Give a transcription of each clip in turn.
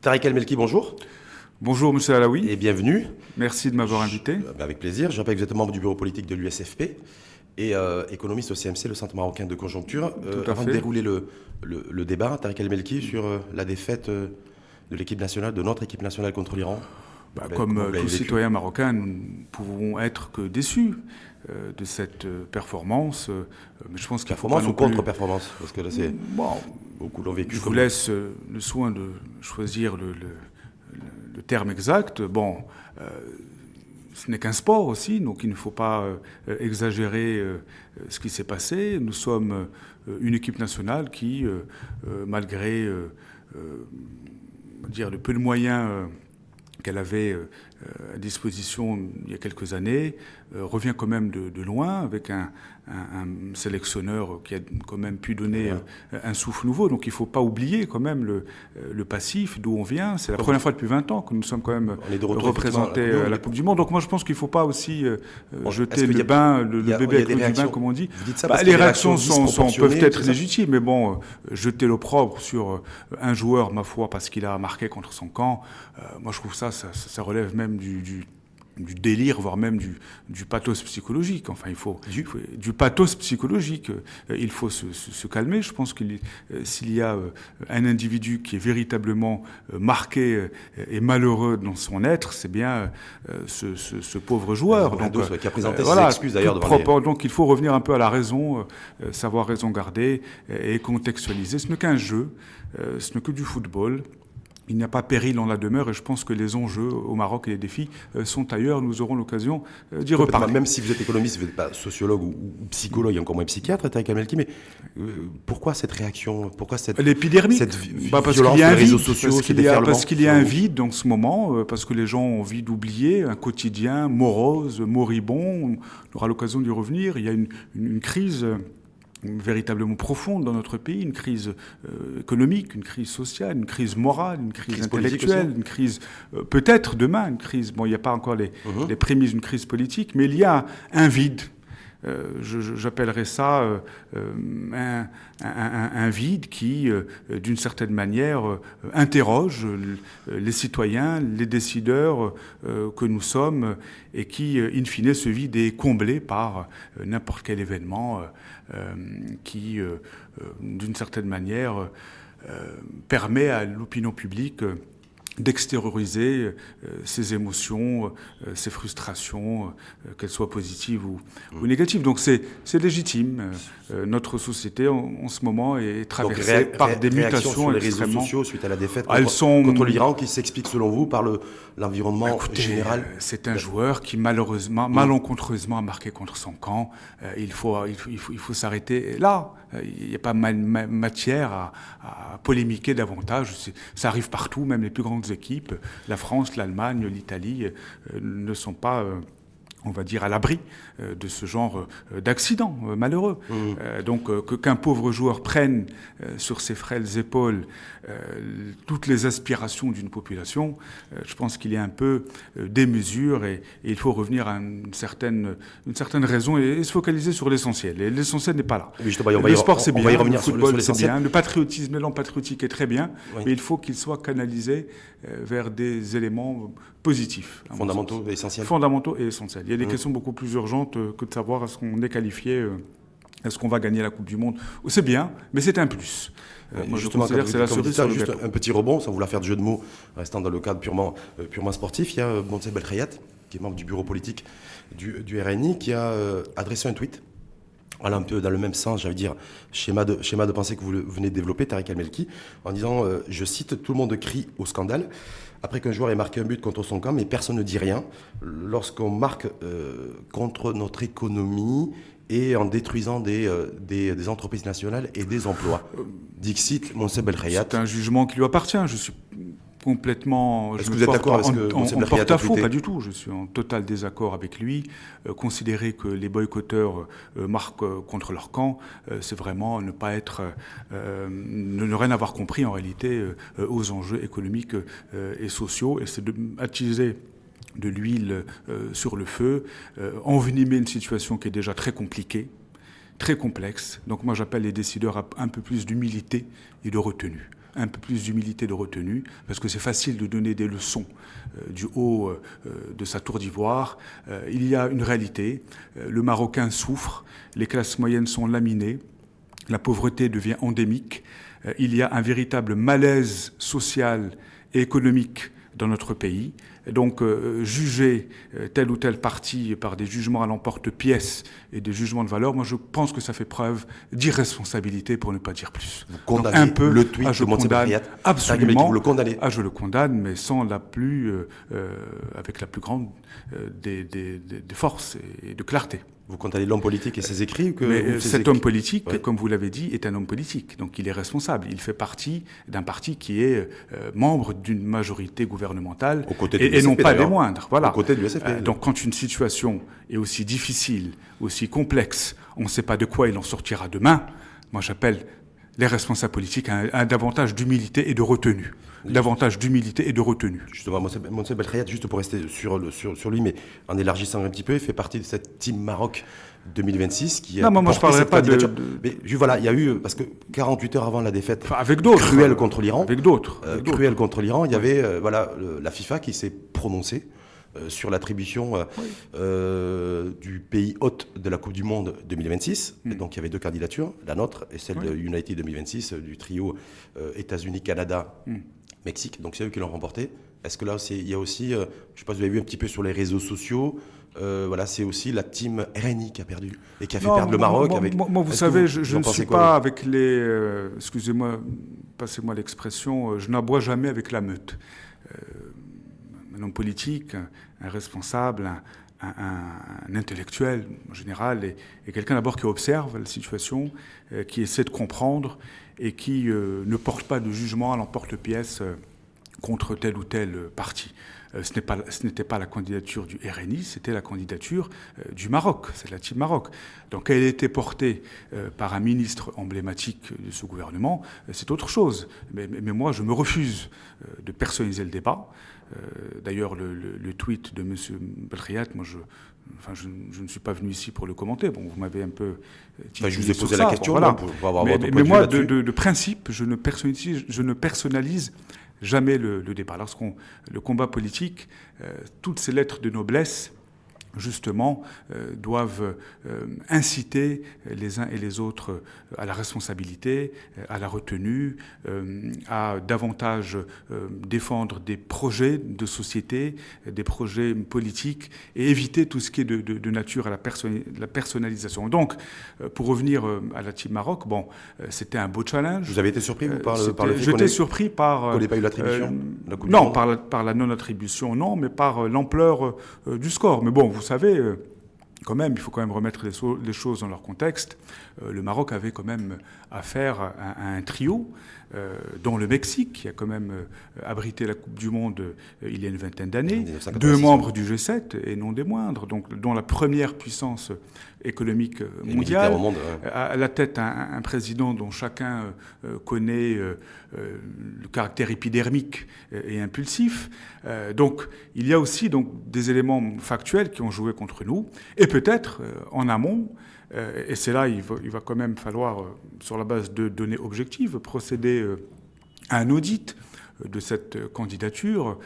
Tariq El Melki, bonjour. Bonjour Monsieur Alaoui. Et bienvenue. Merci de m'avoir invité. Avec plaisir. Je rappelle que vous êtes membre du bureau politique de l'USFP et économiste au CMC, le Centre marocain de conjoncture. Avant de dérouler le débat, Tariq El Melki, sur la défaite de l'équipe nationale, de notre équipe nationale contre l'Iran. Comme tous citoyens marocains, nous ne pouvons être que déçus de cette performance. Mais je pense qu'il performance ou contre-performance, parce que là, c'est beaucoup l'ont vécu. Je vous laisse le soin de choisir le terme exact. Ce n'est qu'un sport aussi, donc il ne faut pas exagérer ce qui s'est passé. Nous sommes une équipe nationale qui, malgré le peu de moyens qu'elle avait à disposition il y a quelques années, revient quand même de loin, avec un sélectionneur qui a quand même pu donner un souffle nouveau. Donc il ne faut pas oublier quand même le passif, d'où on vient. C'est la première fois depuis 20 ans que nous sommes quand même représentés à la Coupe du Monde. Donc moi je pense qu'il ne faut pas aussi jeter le bébé avec l'eau du bain, comme on dit. Les réactions peuvent être légitimes, mais bon, jeter l'opprobre sur un joueur, ma foi, parce qu'il a marqué contre son camp, moi je trouve ça relève même du délire, voire même du pathos psychologique. Enfin, il faut du pathos psychologique. Il faut se calmer. Je pense qu'il s'il y a un individu qui est véritablement marqué et malheureux dans son être, c'est bien ce pauvre joueur. Donc, qui a présenté ses excuses d'ailleurs devant Donc, il faut revenir un peu à la raison, savoir raison garder et contextualiser. Ce n'est qu'un jeu, ce n'est que du football. Il n'y a pas péril en la demeure et je pense que les enjeux au Maroc et les défis sont ailleurs. Nous aurons l'occasion d'y reparler. Même si vous êtes économiste, vous n'êtes pas sociologue ou psychologue, et encore moins psychiatre, Tariq El Melki, mais pourquoi cette réaction? Pourquoi cette l'épidermie parce qu'il y a un vide, parce qu'il y a un vide en ce moment, parce que les gens ont envie d'oublier un quotidien morose, moribond. On aura l'occasion d'y revenir. Il y a une crise véritablement profonde dans notre pays, une crise économique, une crise sociale, une crise morale, une crise intellectuelle, une crise peut-être demain, une crise, il n'y a pas encore les prémices d'une crise politique, mais il y a un vide. J'appellerais ça un vide qui, d'une certaine manière, interroge les citoyens, les décideurs que nous sommes, et qui, in fine, ce vide est comblé par n'importe quel événement qui, d'une certaine manière, permet à l'opinion publique d'extérioriser ses émotions, ses frustrations, qu'elles soient positives ou négatives. Donc c'est légitime. Notre société en ce moment est traversée par des mutations sur les réseaux sociaux suite à la défaite contre l'Iran, qui s'explique selon vous par l'environnement général. C'est un joueur qui malheureusement, malencontreusement a marqué contre son camp. Il faut s'arrêter là. Il n'y a pas matière à polémiquer davantage. Ça arrive partout, même les plus grandes équipes. La France, l'Allemagne, l'Italie ne sont pas, on va dire, à l'abri de ce genre d'accident malheureux. Donc qu'un pauvre joueur prenne sur ses frêles épaules toutes les aspirations d'une population, je pense qu'il y a un peu démesure et il faut revenir à une certaine raison et se focaliser sur l'essentiel. Et l'essentiel n'est pas là. Oui, le sport, c'est bien. On va y revenir le football, sur c'est bien. Le patriotisme, l'élan patriotique est très bien, mais il faut qu'il soit canalisé vers des éléments positifs. Fondamentaux et essentiels. Fondamentaux et essentiels. Il y a des questions beaucoup plus urgentes que de savoir est-ce qu'on est qualifié, est-ce qu'on va gagner la Coupe du Monde. C'est bien, mais c'est un plus. Moi, je considère que c'est la cerise sur le gâteau. Un petit rebond, sans vouloir faire de jeu de mots, restant dans le cadre purement sportif. Il y a Monceb Belkhayat, qui est membre du bureau politique du RNI, qui a adressé un tweet. Voilà, un peu dans le même sens, j'allais dire, schéma de pensée que vous venez de développer, Tariq El Melki, en disant, je cite, « Tout le monde crie au scandale après qu'un joueur ait marqué un but contre son camp, mais personne ne dit rien. Lorsqu'on marque contre notre économie et en détruisant des entreprises nationales et des emplois. » Dixit Monceb Belkhayat. C'est un jugement qui lui appartient. Je suis complètement... Est-ce que vous êtes d'accord avec ce que Monceb Belkhayat a porte-à-faux, pas du tout. Je suis en total désaccord avec lui. Considérer que les boycotteurs marquent contre leur camp, c'est vraiment ne pas être... ne rien avoir compris en réalité aux enjeux économiques et sociaux. Et c'est d'attiser de l'huile sur le feu, envenimer une situation qui est déjà très compliquée, très complexe. Donc moi j'appelle les décideurs à un peu plus d'humilité et de retenue. un peu plus d'humilité, de retenue, parce que c'est facile de donner des leçons du haut de sa tour d'ivoire. Il y a une réalité, le Marocain souffre, les classes moyennes sont laminées, la pauvreté devient endémique, il y a un véritable malaise social et économique dans notre pays. Donc, juger tel ou tel parti par des jugements à l'emporte-pièce et des jugements de valeur, moi je pense que ça fait preuve d'irresponsabilité, pour ne pas dire plus. Vous condamnez donc, un peu, le tweet je de Montse Belkhayat. Absolument. Vous le condamnez. Je le condamne, mais sans avec la plus grande des forces et de clarté. Vous condamnez l'homme politique et ses écrits cet homme politique, oui. Comme vous l'avez dit, est un homme politique. Donc il est responsable. Il fait partie d'un parti qui est membre d'une majorité gouvernementale et non pas des moindres. Voilà. Au côté du SFP. Donc quand une situation est aussi difficile, aussi complexe, on ne sait pas de quoi il en sortira demain, moi j'appelle les responsables politiques à davantage d'humilité et de retenue. Davantage d'humilité et de retenue. Justement, Montse Belkhayat, juste pour rester sur lui, mais en élargissant un petit peu, il fait partie de cette team Maroc 2026 qui a moi je parlerai pas de... Mais voilà, il y a eu, parce que 48 heures avant la défaite avec d'autres, cruelle contre l'Iran, cruelle contre l'Iran, il y avait la FIFA qui s'est prononcée sur l'attribution du pays hôte de la Coupe du Monde 2026. Et donc il y avait deux candidatures, la nôtre et celle de United 2026, du trio États-Unis, Canada, Mexique. Donc c'est eux qui l'ont remporté. Est-ce que là, il y a aussi, je ne sais pas si vous avez vu un petit peu sur les réseaux sociaux, c'est aussi la team RNI qui a perdu et qui a fait perdre le Maroc. Moi, vous savez, je ne suis pas avec les... excusez-moi, passez-moi l'expression, je n'aboie jamais avec la meute. Un homme politique, un responsable, un intellectuel en général, et quelqu'un d'abord qui observe la situation, qui essaie de comprendre et qui ne porte pas de jugement à l'emporte-pièce contre tel ou tel parti. Ce n'était pas la candidature du RNI, c'était la candidature du Maroc, c'est la team Maroc. Donc elle a été portée par un ministre emblématique de ce gouvernement, c'est autre chose. Mais moi, je me refuse de personnaliser le débat. D'ailleurs, le tweet de M. Belkhayat, moi, je ne suis pas venu ici pour le commenter. Bon, vous m'avez un peu... je vous ai posé la question. Voilà. Pour avoir mais moi, de principe, je ne personnalise jamais le débat. Le combat politique, toutes ces lettres de noblesse, justement, doivent inciter les uns et les autres à la responsabilité, à la retenue, à davantage défendre des projets de société, des projets politiques, et éviter tout ce qui est de nature à la personnalisation. Donc, pour revenir à la team Maroc, c'était un beau challenge. Vous avez été surpris par le fait J'étais surpris par... qu'on n'ait pas eu l'attribution non, par la non-attribution, non, mais par l'ampleur du score. Mais bon, vous savez, il faut quand même remettre les choses dans leur contexte. Le Maroc avait quand même affaire à un trio, dont le Mexique, qui a quand même abrité la Coupe du Monde il y a une vingtaine d'années, 2 membres du G7, et non des moindres, donc dont la première puissance économique mondiale, au monde, à la tête un président dont chacun connaît le caractère épidermique et impulsif. Donc il y a aussi des éléments factuels qui ont joué contre nous, et peut-être en amont, et c'est là il va quand même falloir, sur la base de données objectives, procéder à un audit de cette candidature,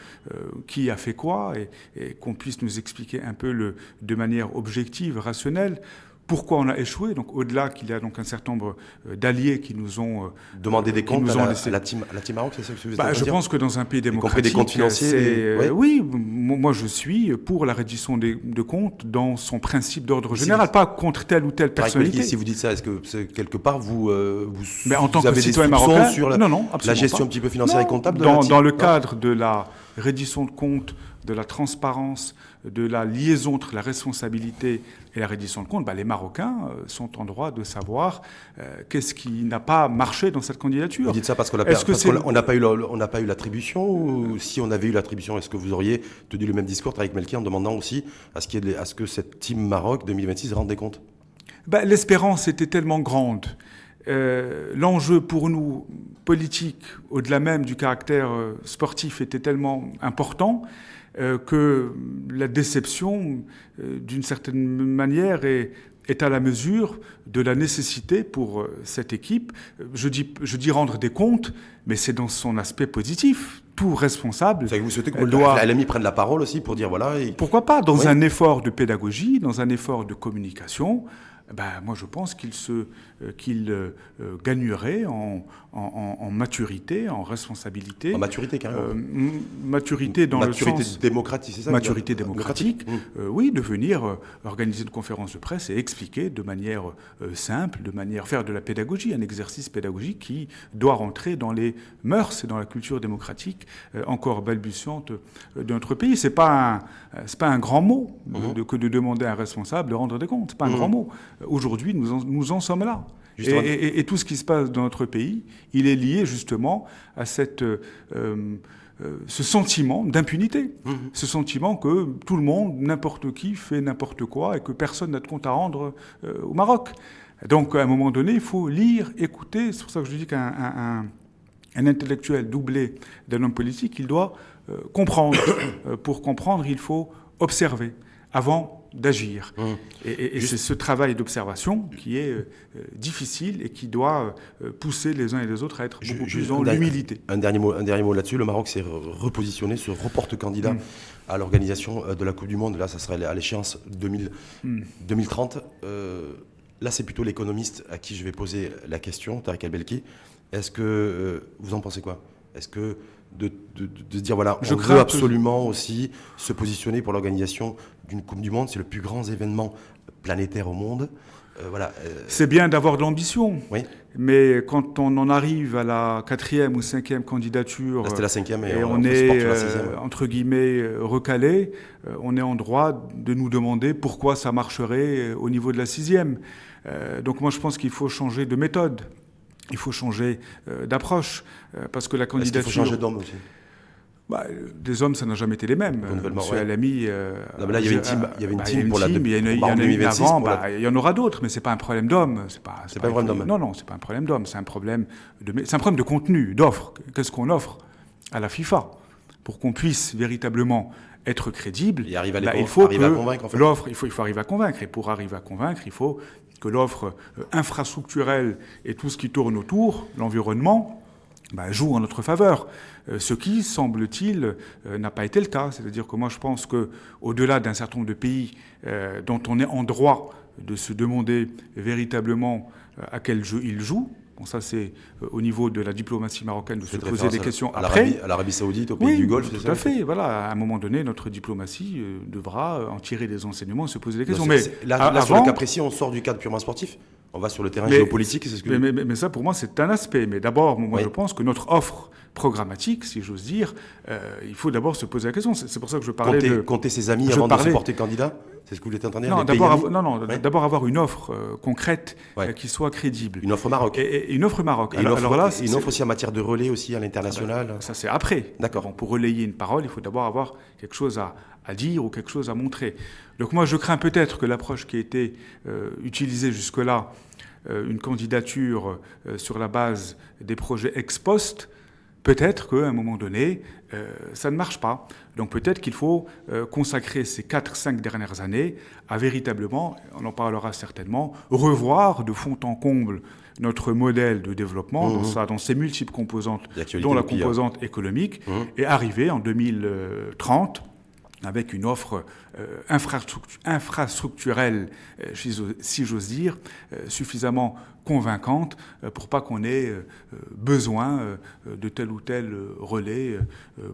qui a fait quoi, et qu'on puisse nous expliquer un peu de manière objective, rationnelle, pourquoi on a échoué. Donc au-delà qu'il y a un certain nombre d'alliés qui nous ont demandé des comptes à la team Maroc, c'est ça que vous êtes je pense que dans un pays démocratique, des comptes financiers, oui, moi je suis pour la reddition de comptes dans son principe d'ordre général, pas contre telle ou telle personnalité. Si vous dites ça, est-ce que quelque part vous en tant avez que citoyen des soupçons marocain, sur la gestion un petit peu financière et comptable dans le cadre de la reddition de comptes, de la transparence, de la liaison entre la responsabilité et la reddition de comptes, les Marocains sont en droit de savoir qu'est-ce qui n'a pas marché dans cette candidature. Vous dites ça parce qu'on n'a pas eu l'attribution, ou si on avait eu l'attribution, est-ce que vous auriez tenu le même discours avec Melki en demandant aussi à ce que cette team Maroc 2026 rende des comptes? L'espérance était tellement grande. L'enjeu pour nous, politique, au-delà même du caractère sportif, était tellement important que la déception, d'une certaine manière, est est à la mesure de la nécessité pour cette équipe. Je dis rendre des comptes, mais c'est dans son aspect positif. Tout responsable Vous souhaitez que l'AMI prenne la parole aussi pour dire voilà... Pourquoi pas, dans un effort de pédagogie, dans un effort de communication. Moi, je pense qu'il gagnerait en maturité, en responsabilité. En maturité, carrément. Maturité dans le sens... Maturité démocratique, c'est ça? Maturité démocratique. Oui, de venir organiser une conférence de presse et expliquer de manière simple, faire de la pédagogie, un exercice pédagogique qui doit rentrer dans les mœurs et dans la culture démocratique encore balbutiante de notre pays. C'est pas un grand mot que de demander à un responsable de rendre des comptes. C'est pas un grand mot. Aujourd'hui, nous en sommes là. Et tout ce qui se passe dans notre pays, il est lié justement à ce sentiment d'impunité. Ce sentiment que tout le monde, n'importe qui, fait n'importe quoi et que personne n'a de compte à rendre au Maroc. Donc, à un moment donné, il faut lire, écouter. C'est pour ça que je dis qu'un intellectuel doublé d'un homme politique, il doit comprendre. Pour comprendre, il faut observer avant d'agir. Et c'est ce travail d'observation qui est difficile et qui doit pousser les uns et les autres à être beaucoup plus dans l'humilité. Un dernier mot là-dessus. Le Maroc s'est repositionné, se reporte candidat à l'organisation de la Coupe du Monde. Là, ça serait à l'échéance 2030. Là, c'est plutôt l'économiste à qui je vais poser la question, Tariq El-Belki. Est-ce que vous en pensez quoi? Est-ce que de se dire, voilà, on veut absolument aussi se positionner pour l'organisation d'une Coupe du Monde, c'est le plus grand événement planétaire au monde. C'est bien d'avoir de l'ambition, oui. Mais quand on en arrive à la 4e ou 5e candidature, là, c'était la 5e et on est, entre guillemets, recalé, on est en droit de nous demander pourquoi ça marcherait au niveau de la 6e. Donc moi, je pense qu'il faut changer de méthode. Il faut changer d'approche, parce que la candidature... Est-ce qu'il faut changer d'homme aussi? Des hommes, ça n'a jamais été les mêmes. Monsieur Alami... là, il y avait une team pour la il y en a une avant, il y en aura d'autres, mais ce n'est pas un problème d'homme. C'est pas un problème d'homme. Non, ce n'est pas un problème d'homme, c'est un problème de contenu, d'offre. Qu'est-ce qu'on offre à la FIFA pour qu'on puisse véritablement être crédible? Il faut arriver à convaincre, en fait. L'offre, il faut arriver à convaincre. Et pour arriver à convaincre, il faut que l'offre infrastructurelle et tout ce qui tourne autour, l'environnement, joue en notre faveur. Ce qui, semble-t-il, n'a pas été le cas. C'est-à-dire que moi, je pense qu'au-delà d'un certain nombre de pays dont on est en droit de se demander véritablement à quel jeu ils jouent, bon, ça c'est au niveau de la diplomatie marocaine de se poser des questions après. À l'Arabie Saoudite, au pays du Golfe, c'est ça? Tout à fait. Voilà, à un moment donné, notre diplomatie devra en tirer des enseignements et se poser des questions. Là, sur le cas précis, on sort du cadre purement sportif. On va sur le terrain géopolitique, c'est ce que... Mais ça, pour moi, c'est un aspect. Mais d'abord, moi, je pense que notre offre programmatique, si j'ose dire, il faut d'abord se poser la question. C'est pour ça que je parlais compter ses amis avant de se porter candidat? C'est ce que vous voulez entendre? D'abord avoir une offre concrète qui soit crédible. Une offre Maroc. Et une offre Maroc. Une offre aussi en matière de relais aussi à l'international. Ça, c'est après. D'accord. Bon, pour relayer une parole, il faut d'abord avoir quelque chose à dire ou quelque chose à montrer. Donc moi, je crains peut-être que l'approche qui a été utilisée jusque-là, une candidature sur la base des projets ex post, peut-être qu'à un moment donné, ça ne marche pas. Donc peut-être qu'il faut consacrer ces 4-5 dernières années à véritablement, on en parlera certainement, revoir de fond en comble notre modèle de développement dans ses multiples composantes, dont la composante économique, et arriver en 2030 avec une offre infrastructurelle, si j'ose dire, suffisamment convaincante pour pas qu'on ait besoin de tel ou tel relais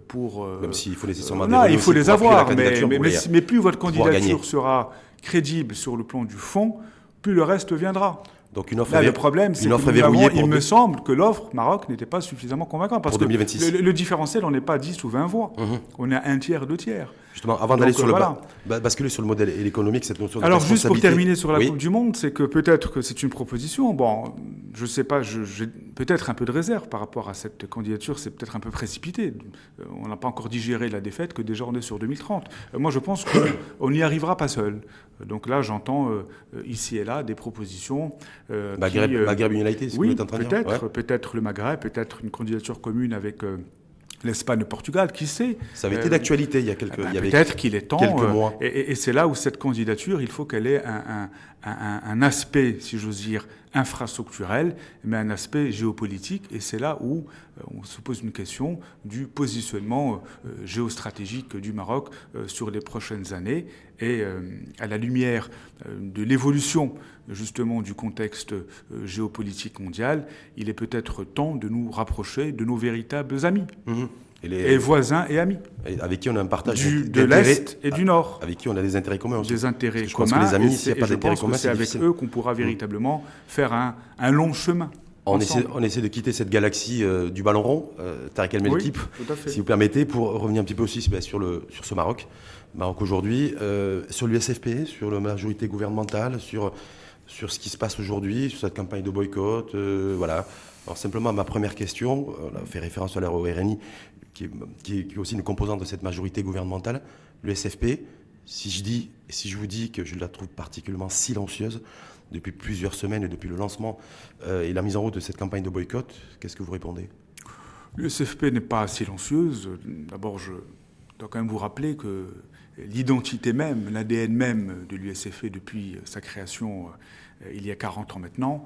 pour... Même s'il faut nécessairement des relais, il faut les avoir, mais plus votre candidature sera crédible sur le plan du fond, plus le reste viendra. Donc une offre là, le problème, c'est que il me semble que l'offre Maroc n'était pas suffisamment convaincante. Parce pour 2026. Que le différentiel, on n'est pas 10 ou 20 voix. On est à 1 tiers, 2 tiers. Justement, avant d'aller sur basculer sur le modèle et l'économique, cette notion de alors, juste pour terminer sur la Coupe du Monde, c'est que peut-être que c'est une proposition. Bon, je ne sais pas, j'ai peut-être un peu de réserve par rapport à cette candidature. C'est peut-être un peu précipité. On n'a pas encore digéré la défaite que déjà on est sur 2030. Moi, je pense qu'on n'y arrivera pas seul. Donc là, j'entends ici et là des propositions. Maghreb United, c'est ce que vous êtes en train de dire. Peut-être le Maghreb, peut-être une candidature commune avec l'Espagne, le Portugal, qui sait. Ça avait été d'actualité il y a quelques, il y avait peut-être qu'il est temps. quelques mois. Et c'est là où cette candidature, il faut qu'elle ait un aspect, si j'ose dire, infrastructurel, mais un aspect géopolitique. Et c'est là où on se pose une question du positionnement géostratégique du Maroc sur les prochaines années. Et à la lumière de l'évolution justement du contexte géopolitique mondial, il est peut-être temps de nous rapprocher de nos véritables amis. Et voisins et amis. Avec qui on a un partage de l'Est et du Nord. Avec qui on a des intérêts communs aussi. Des intérêts je communs. pense que les amis, s'il n'y a pas d'intérêts communs, c'est avec eux qu'on pourra véritablement faire un long chemin. On essaie de quitter cette galaxie du ballon rond, Tarek El Melkip, si vous permettez, pour revenir un petit peu aussi sur ce Maroc. Maroc aujourd'hui, sur l'USFP, sur la majorité gouvernementale, sur ce qui se passe aujourd'hui, sur cette campagne de boycott, voilà. Alors simplement, ma première question, on a fait référence à au RNI, qui est aussi une composante de cette majorité gouvernementale, l'USFP. Si je vous dis que je la trouve particulièrement silencieuse depuis plusieurs semaines et depuis le lancement et la mise en route de cette campagne de boycott, qu'est-ce que vous répondez ? L'USFP n'est pas silencieuse. D'abord, je dois quand même vous rappeler que l'identité même, l'ADN même de l'USFP depuis sa création il y a 40 ans maintenant,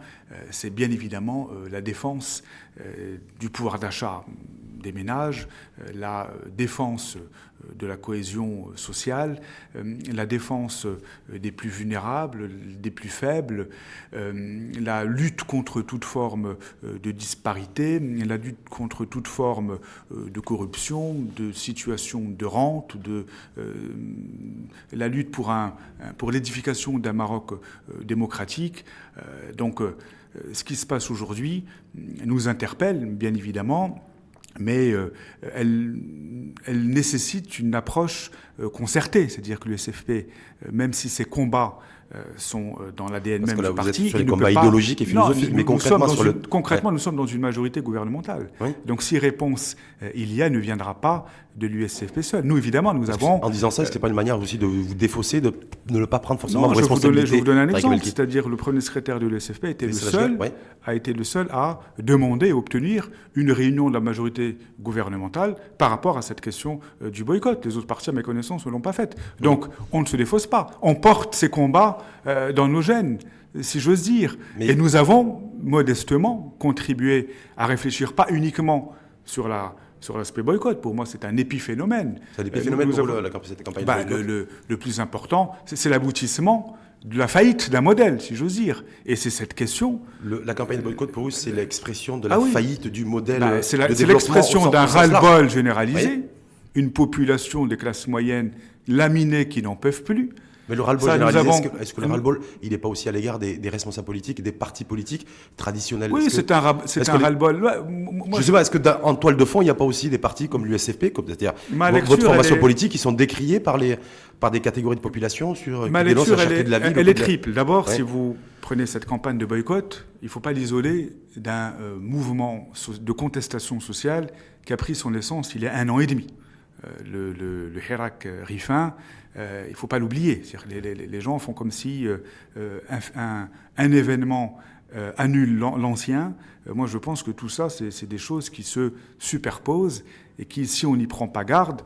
c'est bien évidemment la défense du pouvoir d'achat des ménages, la défense de la cohésion sociale, la défense des plus vulnérables, des plus faibles, la lutte contre toute forme de disparité, la lutte contre toute forme de corruption, de situation de rente, la lutte pour l'édification d'un Maroc démocratique. Donc, ce qui se passe aujourd'hui nous interpelle, bien évidemment, mais elle nécessite une approche concertée. C'est-à-dire que l'USFP, même si ses combats sont dans l'ADN même du parti... Sur les combats idéologiques et philosophiques, mais concrètement, nous sommes dans une majorité gouvernementale. Oui. Donc si réponse il y a, ne viendra pas de l'USFP seul. Nous, évidemment, nous avons... En disant ça, c'était pas une manière aussi de vous défausser, de ne pas prendre forcément vos responsabilités. Je vous donne un exemple, c'est-à-dire le premier secrétaire de l'USFP a été le seul à demander et obtenir une réunion de la majorité gouvernementale par rapport à cette question du boycott. Les autres partis, à mes connaissances, ne l'ont pas faite. Donc, on ne se défausse pas. On porte ces combats dans nos gènes, si j'ose dire. Et nous avons, modestement, contribué à réfléchir pas uniquement sur l'aspect boycott. Pour moi, c'est un épiphénomène. C'est un épiphénomène pour cette campagne de boycott. Le plus important, c'est l'aboutissement de la faillite d'un modèle, si j'ose dire. Et c'est cette question... La campagne de boycott, pour vous, c'est l'expression de la faillite du modèle c'est l'expression d'un ras-le-bol généralisé, une population des classes moyennes laminées qui n'en peuvent plus. Mais le ras-le-bol généralisé, est-ce que le ras-le-bol, il n'est pas aussi à l'égard des responsables politiques, des partis politiques traditionnels? Oui, c'est un ras-le-bol. Je ne sais pas, est-ce qu'en toile de fond, il n'y a pas aussi des partis comme l'USFP, c'est-à-dire votre formation politique, qui sont décriés par des catégories de population sur ma lecture, elle est triple. D'abord, si vous prenez cette campagne de boycott, il ne faut pas l'isoler d'un mouvement de contestation sociale qui a pris son essence il y a 1 an et demi. Le Hirak Rifin, il ne faut pas l'oublier. Les gens font comme si un événement annule l'ancien. Moi, je pense que tout ça, c'est des choses qui se superposent et qui, si on n'y prend pas garde,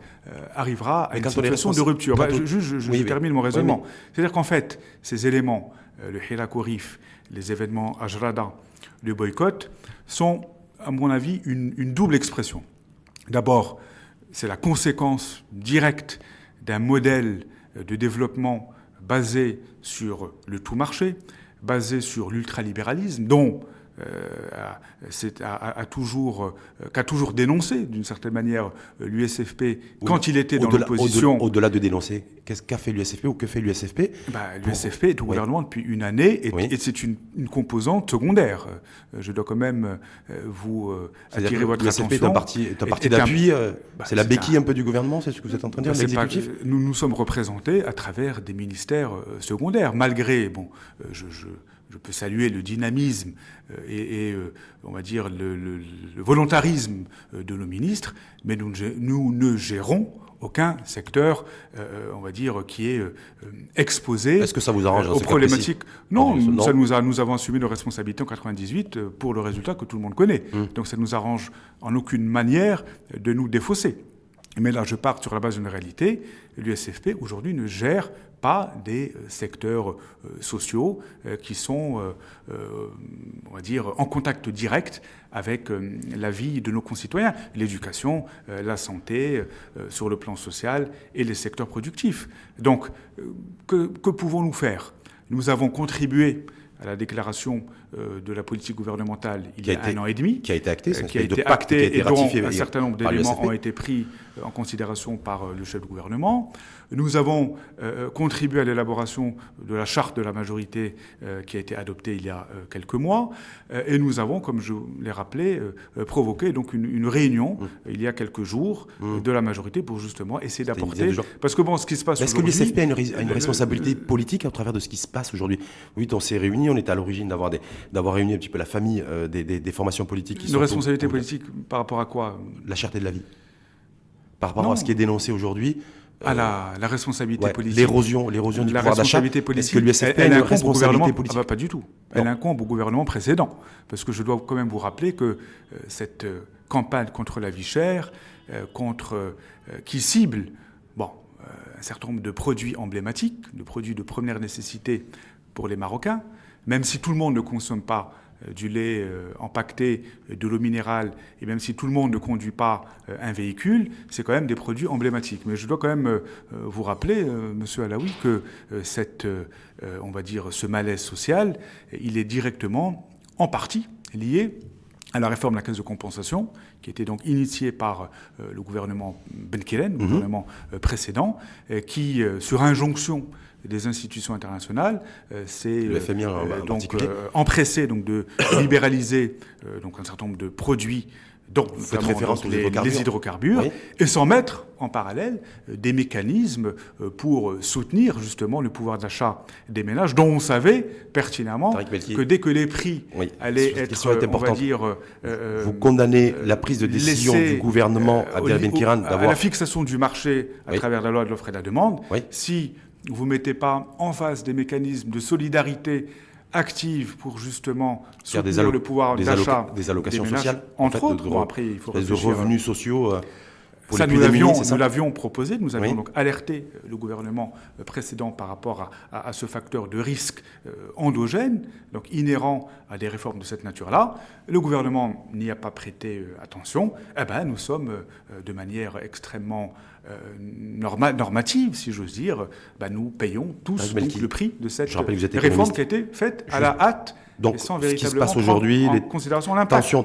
arrivera à une situation de rupture. Je termine mon raisonnement. C'est-à-dire qu'en fait, ces éléments, le Hirak Rif, les événements Ajrada, le boycott, sont, à mon avis, une double expression. D'abord, c'est la conséquence directe d'un modèle de développement basé sur le tout marché, basé sur l'ultralibéralisme, dont qu'a toujours dénoncé, d'une certaine manière, l'USFP quand il était dans l'opposition. Au-delà de dénoncer, qu'a fait l'USFP ou que fait l'USFP? L'USFP est au gouvernement depuis 1 année et c'est une composante secondaire. Je dois quand même vous attirer votre attention. L'USFP est un parti d'appui, c'est la béquille un peu du gouvernement, c'est ce que vous êtes en train de dire, l'exécutif? Nous sommes représentés à travers des ministères secondaires, malgré, je peux saluer le dynamisme et on va dire le volontarisme de nos ministres, mais nous ne gérons aucun secteur, on va dire, qui est exposé. Est-ce que ça vous arrange aux problématiques? Non, nous avons assumé nos responsabilités en 98 pour le résultat que tout le monde connaît. Donc ça nous arrange en aucune manière de nous défausser. Mais là, je pars sur la base d'une réalité. L'USFP, aujourd'hui, ne gère pas des secteurs sociaux qui sont, on va dire, en contact direct avec la vie de nos concitoyens. L'éducation, la santé, sur le plan social et les secteurs productifs. Donc, que pouvons-nous faire? Nous avons contribué à la déclaration de la politique gouvernementale il y a un an et demi. Qui a été actée, qui a été actée et dont un certain nombre d'éléments ont été pris en considération par le chef du gouvernement. Nous avons contribué à l'élaboration de la charte de la majorité qui a été adoptée il y a quelques mois. Et nous avons, comme je l'ai rappelé, provoqué donc une réunion il y a quelques jours de la majorité pour justement essayer d'apporter... Parce que bon, ce qui se passe aujourd'hui... Est-ce que l'USFP a une responsabilité politique au travers de ce qui se passe aujourd'hui? Oui, on s'est réunis, on était à l'origine d'avoir réuni un petit peu la famille des formations politiques qui sont... Une responsabilité politique par rapport à quoi? La cherté de la vie. Par rapport à ce qui est dénoncé aujourd'hui. La responsabilité politique. L'érosion du pouvoir d'achat. Est-ce que l'USFP a une responsabilité politique? Pas du tout. Elle incombe au gouvernement précédent. Parce que je dois quand même vous rappeler que cette campagne contre la vie chère, qui cible un certain nombre de produits emblématiques, de produits de première nécessité pour les Marocains, même si tout le monde ne consomme pas du lait empaqueté, de l'eau minérale, et même si tout le monde ne conduit pas un véhicule, c'est quand même des produits emblématiques. Mais je dois quand même vous rappeler, Monsieur Alaoui, que on va dire, ce malaise social, il est directement, en partie, lié à la réforme de la caisse de compensation, qui était donc initiée par le gouvernement Benkelen, le gouvernement précédent, qui, sur injonction des institutions internationales, c'est donc empressé donc de libéraliser donc un certain nombre de produits, dont notamment les hydrocarbures, et sans mettre en parallèle des mécanismes pour soutenir justement le pouvoir d'achat des ménages, dont on savait pertinemment que dès que les prix allaient être, on va dire... vous condamnez la prise de décision du gouvernement à la fixation du marché à travers la loi de l'offre et de la demande. Si vous ne mettez pas en face des mécanismes de solidarité active pour justement soutenir le pouvoir d'achat des allocations des ménages, sociales, entre autres. Après, il faut de revenus sociaux. Ça, nous l'avions proposé, nous avions donc alerté le gouvernement précédent par rapport à ce facteur de risque endogène, donc inhérent à des réformes de cette nature-là. Le gouvernement n'y a pas prêté attention. Nous sommes, de manière extrêmement normative, si j'ose dire, nous payons tous donc, le prix de cette réforme qui a été faite à la hâte. Donc, ce qui se passe aujourd'hui,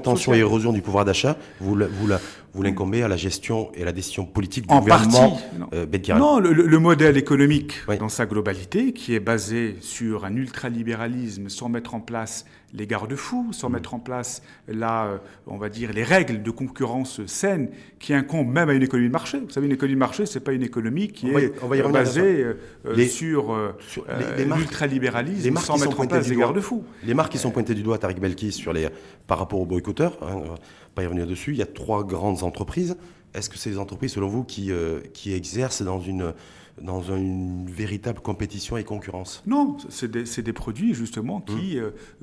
tension et érosion du pouvoir d'achat, vous l'incombez à la gestion et à la décision politique du gouvernement Benkeren. Non, le modèle économique dans sa globalité, qui est basé sur un ultralibéralisme sans mettre en place les garde-fous, sans mettre en place on va dire, les règles de concurrence saine qui incombent même à une économie de marché. Vous savez, une économie de marché, c'est pas une économie qui est basée sur l'ultralibéralisme sans mettre en place des garde-fous. Les marques qui sont pointées du doigt, Tariq Belkis, par rapport aux boycotteurs, on va pas y revenir dessus, il y a 3 grandes entreprises. Est-ce que c'est des entreprises, selon vous, qui exercent dans une véritable compétition et concurrence? Non, c'est des produits justement qui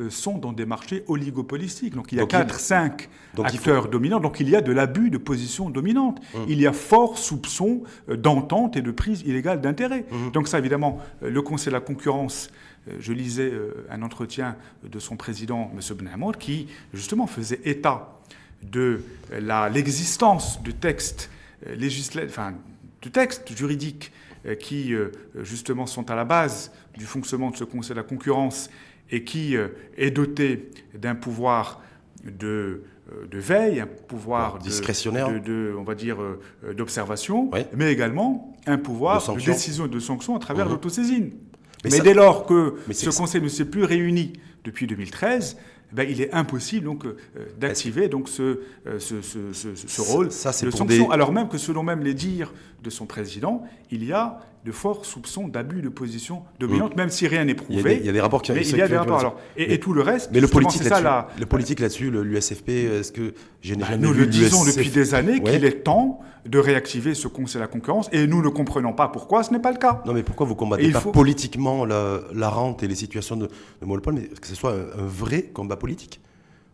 sont dans des marchés oligopolistiques. Donc il y a 4-5 acteurs dominants, donc il y a de l'abus de position dominante. Il y a fort soupçon d'entente et de prise illégale d'intérêt. Donc ça, évidemment, le Conseil de la concurrence, je lisais un entretien de son président, M. Benhamoud, qui justement faisait état de l'existence de textes juridiques qui, justement, sont à la base du fonctionnement de ce Conseil de la concurrence et qui est doté d'un pouvoir de veille, un pouvoir discrétionnaire, on va dire, d'observation, mais également un pouvoir de décision et de sanction à travers l'autosaisine. Mais dès lors que ce Conseil ne s'est plus réuni depuis 2013, il est impossible donc d'activer donc ce rôle de sanction. Alors même que selon même les dires de son président, il y a de forts soupçons d'abus de position dominante, même si rien n'est prouvé. Il y a des rapports qui mais il y a des rapports. Alors, et tout le reste, mais le politique c'est là-dessus, ça le politique là-dessus, l'USFP, est-ce que je n'ai jamais nous vu le disons l'USFP depuis des années qu'il est temps de réactiver ce Conseil de la concurrence, et nous ne comprenons pas pourquoi ce n'est pas le cas. Non, mais pourquoi vous combattez pas politiquement la rente et les situations de monopole, mais que ce soit un vrai combat politique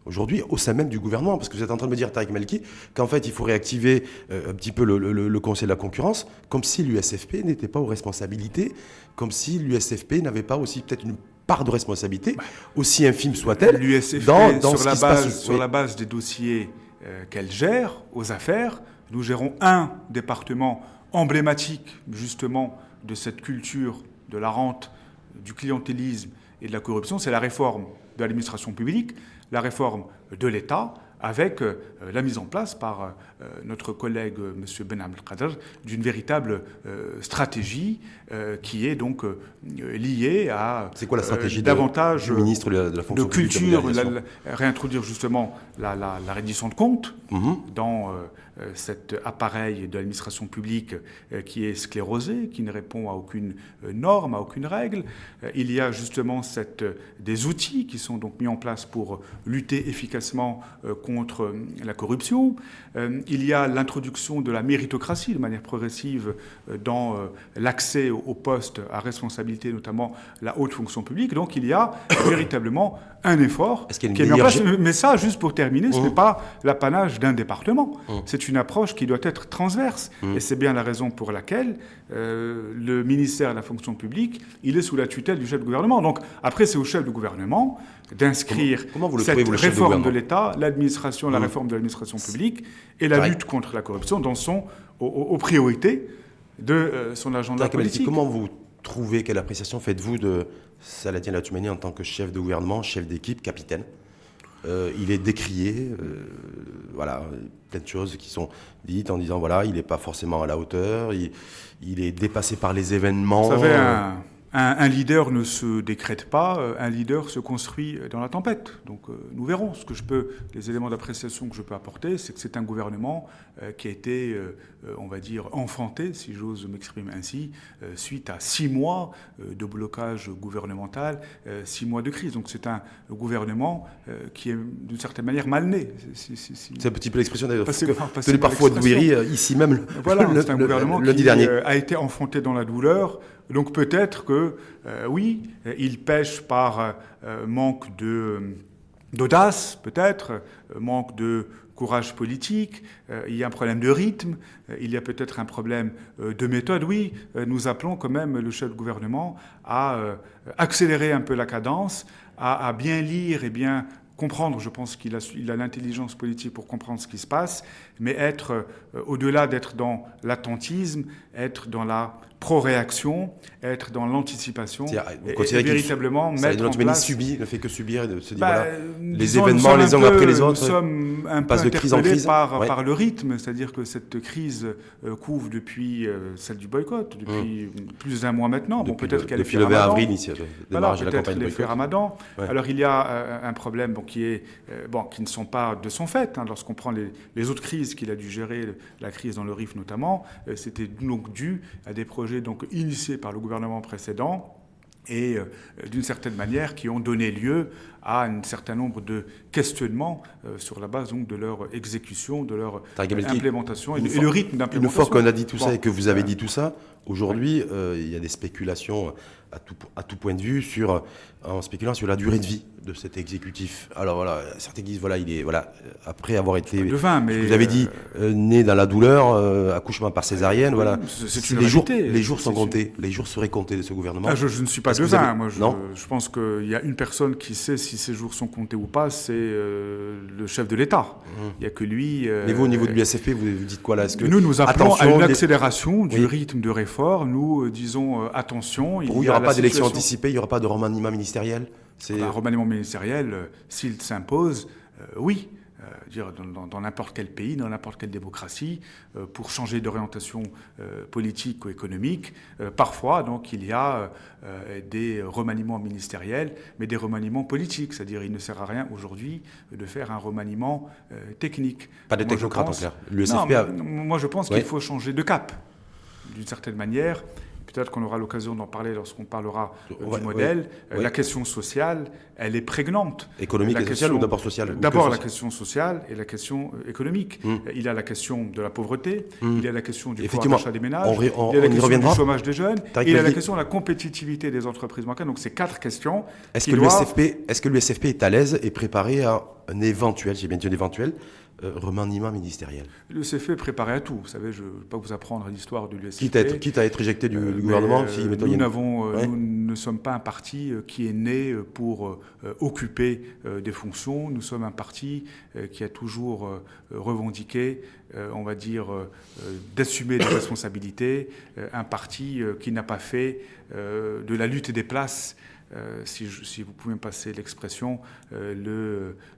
aujourd'hui, au sein même du gouvernement, parce que vous êtes en train de me dire, Tariq Maliki, qu'en fait, il faut réactiver un petit peu le Conseil de la concurrence, comme si l'USFP n'était pas aux responsabilités, comme si l'USFP n'avait pas aussi peut-être une part de responsabilité, aussi infime soit-elle, l'USFP, dans ce qui se passe. Sur la base des dossiers qu'elle gère aux affaires, nous gérons un département emblématique, justement, de cette culture de la rente, du clientélisme et de la corruption, c'est la réforme de l'administration publique, la réforme de l'État, avec la mise en place par notre collègue M. Ben Abdelkader d'une véritable stratégie qui est donc liée à c'est quoi la stratégie davantage du ministre de la fonction de culture, publique, réintroduire justement la reddition de comptes dans cet appareil de l'administration publique qui est sclérosé, qui ne répond à aucune norme, à aucune règle. Il y a justement des outils qui sont donc mis en place pour lutter efficacement contre la corruption. Il y a l'introduction de la méritocratie de manière progressive dans l'accès aux postes à responsabilité, notamment la haute fonction publique. Donc il y a véritablement un effort qui est mis en place. Mais ça, juste pour terminer, ce n'est pas l'apanage d'un département. C'est une approche qui doit être transverse. Et c'est bien la raison pour laquelle le ministère de la fonction publique, il est sous la tutelle du chef de gouvernement. Donc après, c'est au chef de gouvernement d'inscrire cette réforme de l'État, l'administration, la réforme de l'administration publique et la lutte contre la corruption aux priorités de son agenda politique. Comment vous trouvez, quelle appréciation faites-vous de Saladin Atoumani en tant que chef de gouvernement, chef d'équipe, capitaine? Il est décrié, voilà, plein de choses qui sont dites en disant voilà, il n'est pas forcément à la hauteur, il est dépassé par les événements. Vous savez, un leader ne se décrète pas, un leader se construit dans la tempête. Donc nous verrons. Les éléments d'appréciation que je peux apporter, c'est que c'est un gouvernement qui a été, on va dire, enfanté, si j'ose m'exprimer ainsi, suite à 6 mois de blocage gouvernemental, 6 mois de crise. Donc c'est un gouvernement qui est d'une certaine manière mal né. C'est un petit peu l'expression d'ailleurs, tenue parfois de Bouiri, ici même, c'est un gouvernement lundi qui dernier. A été enfanté dans la douleur. Donc peut-être que, oui, il pêche par manque d'audace, peut-être, manque de courage politique, il y a un problème de rythme, il y a peut-être un problème de méthode. Oui, nous appelons quand même le chef de gouvernement à accélérer un peu la cadence, à bien lire et bien comprendre. Je pense qu'il a l'intelligence politique pour comprendre ce qui se passe, mais être, au-delà d'être dans l'attentisme, être dans la pro-réaction, être dans l'anticipation, et véritablement mettre en place... ne fait que subir et de se dire voilà, les événements les uns après les autres, nous sommes un peu interpellés par le rythme, c'est-à-dire que cette crise couvre depuis celle du boycott, depuis plus d'1 mois maintenant. Bon, peut-être qu'elle est depuis le 20 avril, voilà, peut-être l'effet Ramadan. Ouais. Alors il y a un problème qui ne sont pas de son fait. Lorsqu'on prend les autres crises qu'il a dû gérer, la crise dans le Rif notamment, c'était donc dû à des projets donc initiés par le gouvernement précédent et d'une certaine manière qui ont donné lieu à un certain nombre de questionnements sur la base donc de leur exécution, de leur implémentation et le rythme d'implémentation. Une fois qu'on a dit tout ça et que vous avez dit tout ça, aujourd'hui il y a des spéculations à tout point de vue en spéculant sur la durée de vie de cet exécutif. Alors voilà, certains disent après avoir été, vous avez dit, né dans la douleur, accouchement par césarienne, voilà. Les jours sont comptés, les jours seraient comptés de ce gouvernement. Je ne suis pas devin, moi je pense qu'il y a une personne qui sait si ces jours sont comptés ou pas, c'est le chef de l'État. Il n'y a que lui. Mais vous, au niveau de l'USFP, vous dites quoi là? Nous appelons à une accélération du rythme de réforme. Nous disons attention. Il n'y aura pas d'élection anticipée, il n'y aura pas de remaniement ministériel? Un remaniement ministériel, s'il s'impose, oui. Dans n'importe quel pays, dans n'importe quelle démocratie, pour changer d'orientation politique ou économique. Parfois, donc, il y a des remaniements ministériels, mais des remaniements politiques. C'est-à-dire, il ne sert à rien aujourd'hui de faire un remaniement technique. Pas de technocrate en clair. Moi, je pense qu'il faut changer de cap, d'une certaine manière. peut-être qu'on aura l'occasion d'en parler lorsqu'on parlera Ouais, du modèle. ouais. La question sociale, elle est prégnante. Économique et sociale ou d'abord sociale? D'abord la question sociale et la question économique. Il y a la question de la pauvreté, il y a la question du pouvoir d'achat des ménages, il y a la question du chômage des jeunes, et il y a la question de la compétitivité des entreprises marocaines. Donc c'est 4 questions. Est-ce que l'USFP est à l'aise et préparé à un éventuel, j'ai bien dit un éventuel, remaniement ministériel? L'USFP est préparé à tout. Vous savez, je ne vais pas vous apprendre l'histoire de l'USFP. Quitte à être éjecté du gouvernement si, mettons, nous ne sommes pas un parti qui est né pour occuper des fonctions. Nous sommes un parti qui a toujours revendiqué, on va dire, d'assumer des responsabilités. Un parti qui n'a pas fait de la lutte des places, si vous pouvez me passer l'expression,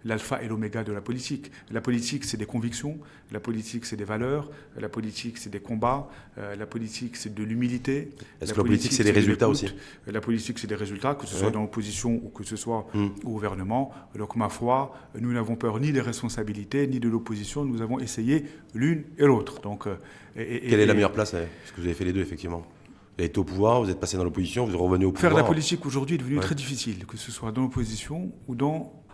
l'alpha et l'oméga de la politique. La politique, c'est des convictions, la politique, c'est des valeurs, la politique, c'est des combats, la politique, c'est de l'humilité. Est-ce que la politique, c'est des résultats aussi? La politique, c'est des résultats, que ce soit dans l'opposition ou que ce soit au gouvernement. Donc, ma foi, nous n'avons peur ni des responsabilités, ni de l'opposition. Nous avons essayé l'une et l'autre. Donc, quelle est la meilleure place? Parce que vous avez fait les deux, effectivement. Vous avez été au pouvoir, vous êtes passé dans l'opposition, vous êtes revenu au pouvoir. Faire de la politique aujourd'hui est devenu très difficile, que ce soit dans l'opposition ou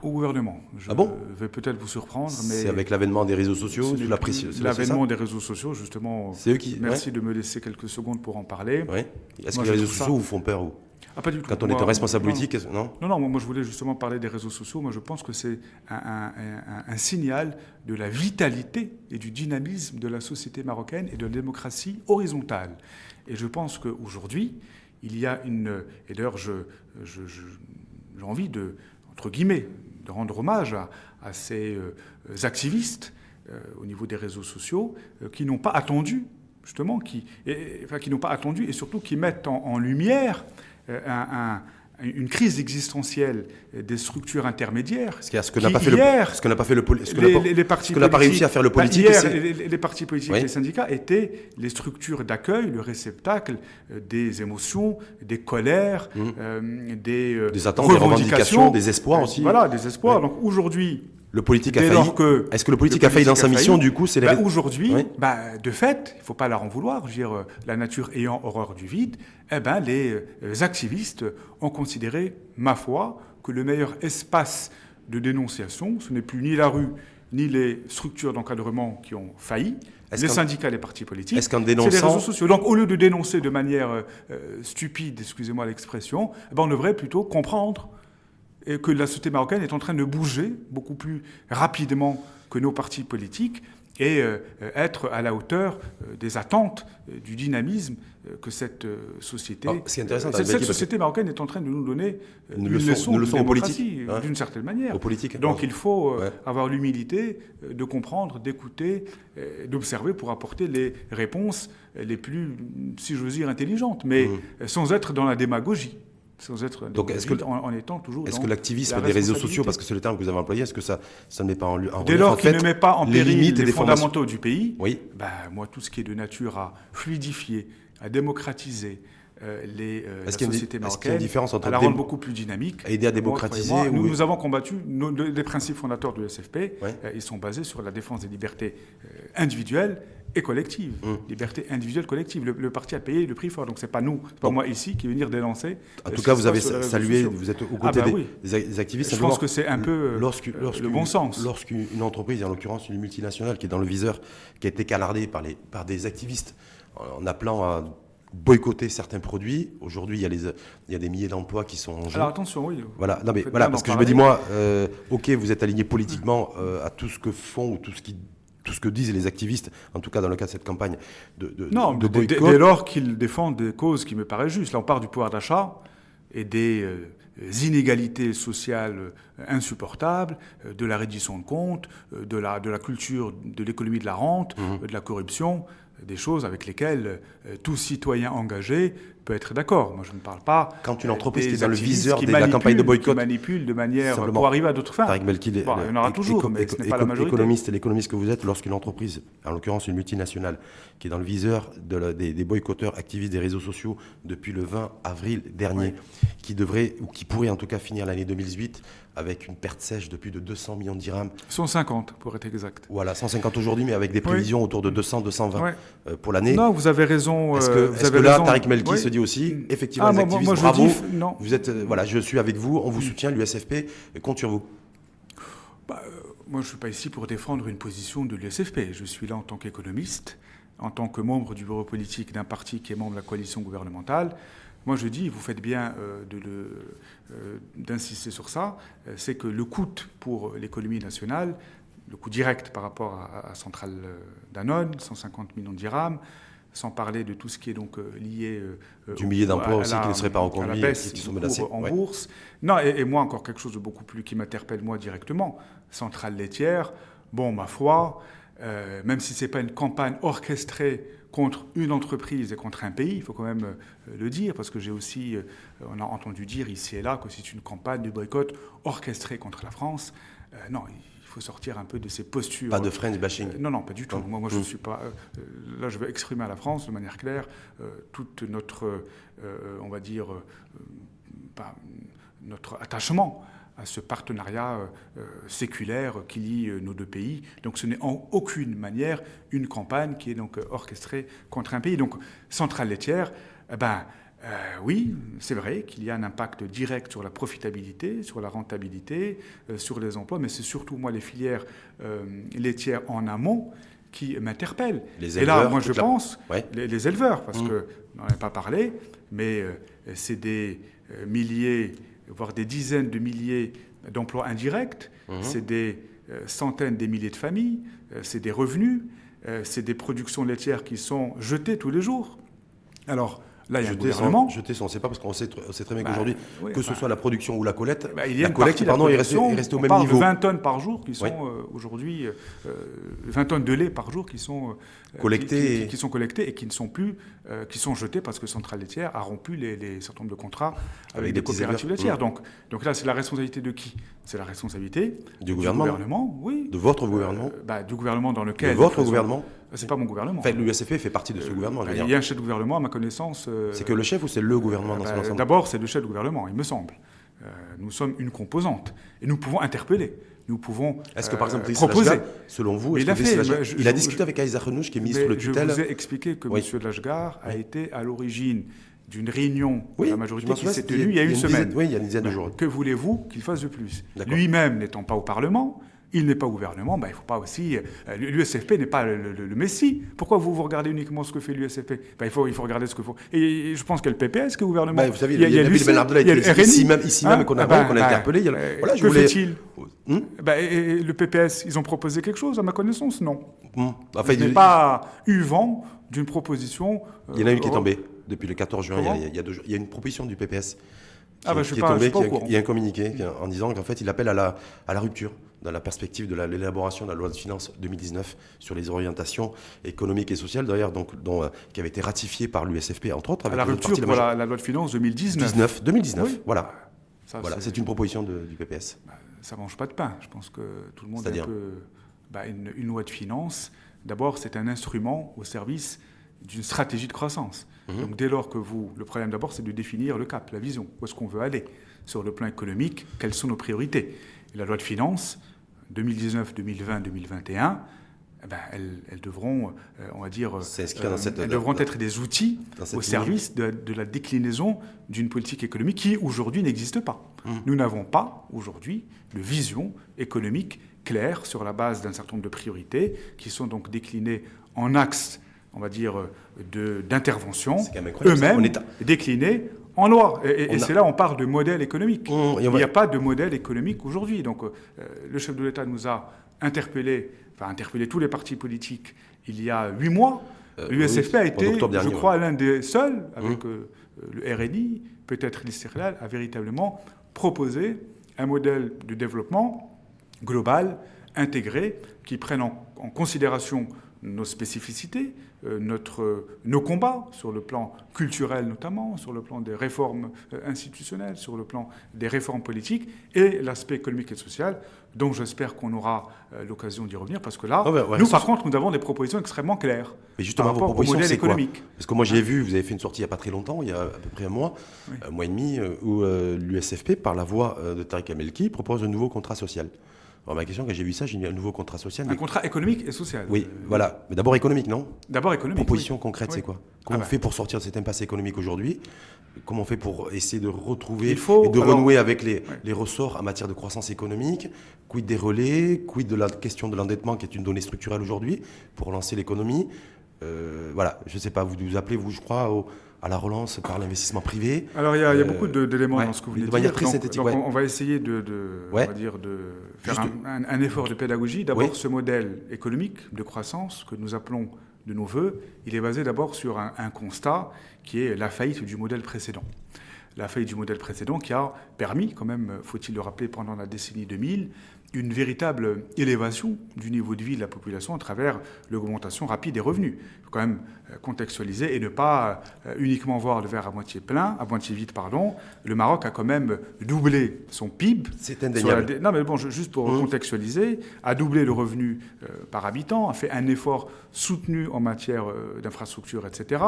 au gouvernement. Je vais peut-être vous surprendre, mais... C'est avec l'avènement des réseaux sociaux, sous la pression. L'avènement des réseaux sociaux, justement. C'est eux qui... Merci de me laisser quelques secondes pour en parler. Ouais. Est-ce que les réseaux sociaux vous font peur ou... Pas du tout. Quand on est en responsable politique, non? Non, moi je voulais justement parler des réseaux sociaux. Moi je pense que c'est un signal de la vitalité et du dynamisme de la société marocaine et de la démocratie horizontale. Et je pense qu'aujourd'hui, il y a une... Et d'ailleurs, j'ai envie de, entre guillemets, de rendre hommage à ces activistes au niveau des réseaux sociaux qui n'ont pas attendu, justement, qui n'ont pas attendu et surtout qui mettent en lumière une crise existentielle des structures intermédiaires. Ce que n'a pas réussi à faire le politique. Les partis politiques et les syndicats étaient les structures d'accueil, le réceptacle des émotions, des colères, des attentes, des revendications, des espoirs aussi. Voilà, des espoirs. Donc aujourd'hui... Le politique a failli. Est-ce que le politique a failli dans sa mission, du coup? Aujourd'hui, de fait, il ne faut pas leur en vouloir. Je veux dire, la nature ayant horreur du vide, les activistes ont considéré, ma foi, que le meilleur espace de dénonciation, ce n'est plus ni la rue, ni les structures d'encadrement qui ont failli, les syndicats, les partis politiques, c'est les réseaux sociaux. Donc, au lieu de dénoncer de manière stupide, excusez-moi l'expression, on devrait plutôt comprendre et que la société marocaine est en train de bouger beaucoup plus rapidement que nos partis politiques et être à la hauteur des attentes, du dynamisme que cette société... Cette société marocaine est en train de nous donner une leçon de démocratie, d'une certaine manière. Donc il faut avoir l'humilité de comprendre, d'écouter, d'observer pour apporter les réponses les plus, si j'ose dire, intelligentes, mais sans être dans la démagogie. Donc, en étant toujours est-ce que l'activisme des réseaux sociaux, parce que c'est le terme que vous avez employé, est-ce que ça ne met pas en relief? Dès lors qu'il ne met pas en péril les fondamentaux du pays, oui. Moi, tout ce qui est de nature à fluidifier, à démocratiser la société marocaine, est-ce qu'il y a une différence entre à la rendre beaucoup plus dynamique, aider à démocratiser nous avons combattu les principes fondateurs de l'USFP. Ils sont basés sur la défense des libertés individuelles et collective, liberté individuelle collective. Le parti a payé le prix fort, donc c'est pas nous, c'est pas moi ici qui vais venir dénoncer. En tout cas, vous avez salué, vous êtes aux côtés des activistes. Je pense que c'est un peu le bon sens. Lorsqu'une entreprise, en l'occurrence une multinationale qui est dans le viseur, qui a été canardée par des activistes en appelant à boycotter certains produits, aujourd'hui il y a des milliers d'emplois qui sont en jeu. Alors attention, oui. Voilà, parce que je me dis moi, ok, vous êtes aligné politiquement à tout ce que font ou tout ce que disent les activistes, en tout cas dans le cas de cette campagne de boycott. Dès lors qu'ils défendent des causes qui me paraissent justes. Là, on part du pouvoir d'achat et des inégalités sociales insupportables, de la reddition de comptes, de la culture de l'économie de la rente, de la corruption, des choses avec lesquelles tout citoyen engagé peut être d'accord. Moi, je ne parle pas... Quand une entreprise qui est dans le viseur de la campagne de boycott... Qui manipule de manière pour arriver à d'autres fins. Tariq Belkil, il y en aura toujours, mais ce n'est pas la majorité. L'économiste que vous êtes, lorsqu'une entreprise, en l'occurrence une multinationale, qui est dans le viseur des boycotteurs activistes des réseaux sociaux depuis le 20 avril dernier, qui devrait, ou qui pourrait en tout cas finir l'année 2018 avec une perte sèche de plus de 200 millions de dirhams. 150 pour être exact. Voilà, 150 aujourd'hui, mais avec des prévisions autour de 200, 220 pour l'année. Non, vous avez raison. Est-ce que là, Tariq Belkil se dis aussi, effectivement, les moi, activistes, moi, bravo. non. Vous êtes, voilà, je suis avec vous, on vous soutient, l'USFP compte sur vous. Moi, je ne suis pas ici pour défendre une position de l'USFP. Je suis là en tant qu'économiste, en tant que membre du bureau politique d'un parti qui est membre de la coalition gouvernementale. Moi, je dis, vous faites bien d'insister sur ça, c'est que le coût pour l'économie nationale, le coût direct par rapport à Centrale Danone, 150 millions de dirhams, sans parler de tout ce qui est donc lié du millier d'emplois aussi qui ne seraient pas reconduits, qui sont menacés en bourse. Non, et moi encore quelque chose de beaucoup plus qui m'interpelle moi directement. Centrale laitière, bon, ma foi, même si c'est pas une campagne orchestrée contre une entreprise et contre un pays, il faut quand même le dire, parce que j'ai aussi, on a entendu dire ici et là que c'est une campagne de boycott orchestrée contre la France. Non, il faut sortir un peu de ces postures. Pas de French bashing. Non, pas du tout. Moi, je ne suis pas... là, je veux exprimer à la France, de manière claire, toute notre, on va dire, notre attachement à ce partenariat séculaire qui lie nos deux pays. Donc, ce n'est en aucune manière une campagne qui est donc orchestrée contre un pays. Donc, centrale laitière, oui, c'est vrai qu'il y a un impact direct sur la profitabilité, sur la rentabilité, sur les emplois, mais c'est surtout, moi, les filières laitières en amont qui m'interpellent. Et là, moi, je pense, les éleveurs, parce qu'on n'en a pas parlé, mais c'est des milliers, voire des dizaines de milliers d'emplois indirects, c'est des centaines, des milliers de familles, c'est des revenus, c'est des productions laitières qui sont jetées tous les jours. Alors, là, il y a un gouvernement. Jeter, on ne sait pas, parce qu'on sait très bien qu'aujourd'hui, que ce soit la production ou la collecte, il y a la collecte, il reste au même niveau. On parle de 20 tonnes par jour qui sont aujourd'hui, 20 tonnes de lait par jour qui sont collectées, qui sont collectées et qui ne sont plus, qui sont jetées parce que Centrale laitière a rompu les certain nombre de contrats avec des coopératives laitières. Donc là, c'est la responsabilité de qui? C'est la responsabilité du gouvernement, oui. De votre gouvernement. Du gouvernement dans lequel. De votre gouvernement. C'est pas mon gouvernement. Enfin, l'USFP fait partie de ce gouvernement. Il y a un chef de gouvernement, à ma connaissance. C'est que le chef ou c'est le gouvernement dans son ensemble? D'abord, c'est le chef de gouvernement, il me semble. Nous sommes une composante et nous pouvons interpeller. Nous pouvons Est-ce que, par exemple, proposer. Lachgar, selon vous, il a discuté avec Aïssa Renouch, qui est ministre de tutelle. Je vous ai expliqué que M. Lachgar a été à l'origine d'une réunion de la majorité qui s'est tenue il y a une semaine. Oui, il y a une dizaine de jours. Que voulez-vous qu'il fasse de plus? Lui-même n'étant pas au Parlement, il n'est pas au gouvernement, il ne faut pas aussi... L'USFP n'est pas le Messie. Pourquoi vous regardez uniquement ce que fait l'USFP? Il faut regarder ce que faut... Et je pense qu'il y a le PPS qui est au gouvernement. Vous savez, il y a Nabil Ben Abdallah ici même qu'on a interpellé. Voilà, que fait-il? Le PPS, ils ont proposé quelque chose, à ma connaissance? Non. Je n'ai pas eu vent d'une proposition... Il y en a une qui est tombée depuis le 14 juin. Il y a une proposition du PPS qui est tombée. Il y a un communiqué en disant qu'en fait, il appelle à la rupture dans la perspective de l'élaboration de la loi de finances 2019 sur les orientations économiques et sociales, d'ailleurs, qui avait été ratifiée par l'USFP, entre autres. Avec la rupture pour la loi de finances 2019. 2019, oui. Voilà, c'est une proposition du PPS. Ça ne mange pas de pain. Je pense que tout le monde est un peu... une loi de finances, d'abord, c'est un instrument au service d'une stratégie de croissance. Donc dès lors que le problème d'abord, c'est de définir le cap, la vision, où est-ce qu'on veut aller sur le plan économique, quelles sont nos priorités. Et la loi de finances, 2019, 2020, 2021, elles devront, on va dire, elles devront être des outils au service de la déclinaison d'une politique économique qui, aujourd'hui, n'existe pas. Nous n'avons pas, aujourd'hui, de vision économique claire sur la base d'un certain nombre de priorités qui sont donc déclinées en axes, on va dire, d'intervention, eux-mêmes déclinés en loi. Et c'est là où on parle de modèle économique. Il n'y a pas de modèle économique aujourd'hui. Donc, le chef de l'État nous a interpellé tous les partis politiques il y a 8 mois. L'USFP a été, je crois, l'un des seuls, avec le RNI, peut-être l'Istiqlal, à véritablement proposer un modèle de développement global, intégré, qui prenne en considération nos spécificités, nos combats sur le plan culturel notamment, sur le plan des réformes institutionnelles, sur le plan des réformes politiques et l'aspect économique et social, dont j'espère qu'on aura l'occasion d'y revenir, parce que là, nous par contre, nous avons des propositions extrêmement claires. Mais justement, par rapport au modèle économique. Parce que moi j'ai vu, vous avez fait une sortie il n'y a pas très longtemps, il y a à peu près un mois et demi, où l'USFP, par la voix de Tariq El Melki, propose un nouveau contrat social. Alors, ma question, quand j'ai vu ça, j'ai dit un nouveau contrat social. Un contrat économique et social. Oui, voilà. Mais d'abord économique, non? D'abord économique. Proposition concrète, Oui. c'est quoi? Comment on fait pour sortir de cette impasse économique aujourd'hui? Comment on fait pour essayer de retrouver et de renouer avec les ressorts en matière de croissance économique? Quid des relais? Quid de la question de l'endettement qui est une donnée structurelle aujourd'hui pour relancer l'économie? Voilà, je ne sais pas, vous appelez, vous, je crois, à la relance par l'investissement privé. Alors, il y a beaucoup d'éléments dans ce que vous venez de dire. De manière très synthétique. Donc, on va essayer de faire un effort de pédagogie. D'abord, ce modèle économique de croissance que nous appelons de nos voeux, il est basé d'abord sur un constat qui est la faillite du modèle précédent. La faillite du modèle précédent qui a permis, quand même, faut-il le rappeler, pendant la décennie 2000, une véritable élévation du niveau de vie de la population à travers l'augmentation rapide des revenus. Il faut quand même contextualiser et ne pas uniquement voir le verre à moitié plein, à moitié vide, pardon. Le Maroc a quand même doublé son PIB. C'est indéniable. Non, mais bon, juste pour contextualiser, a doublé le revenu par habitant, a fait un effort soutenu en matière d'infrastructure, etc.,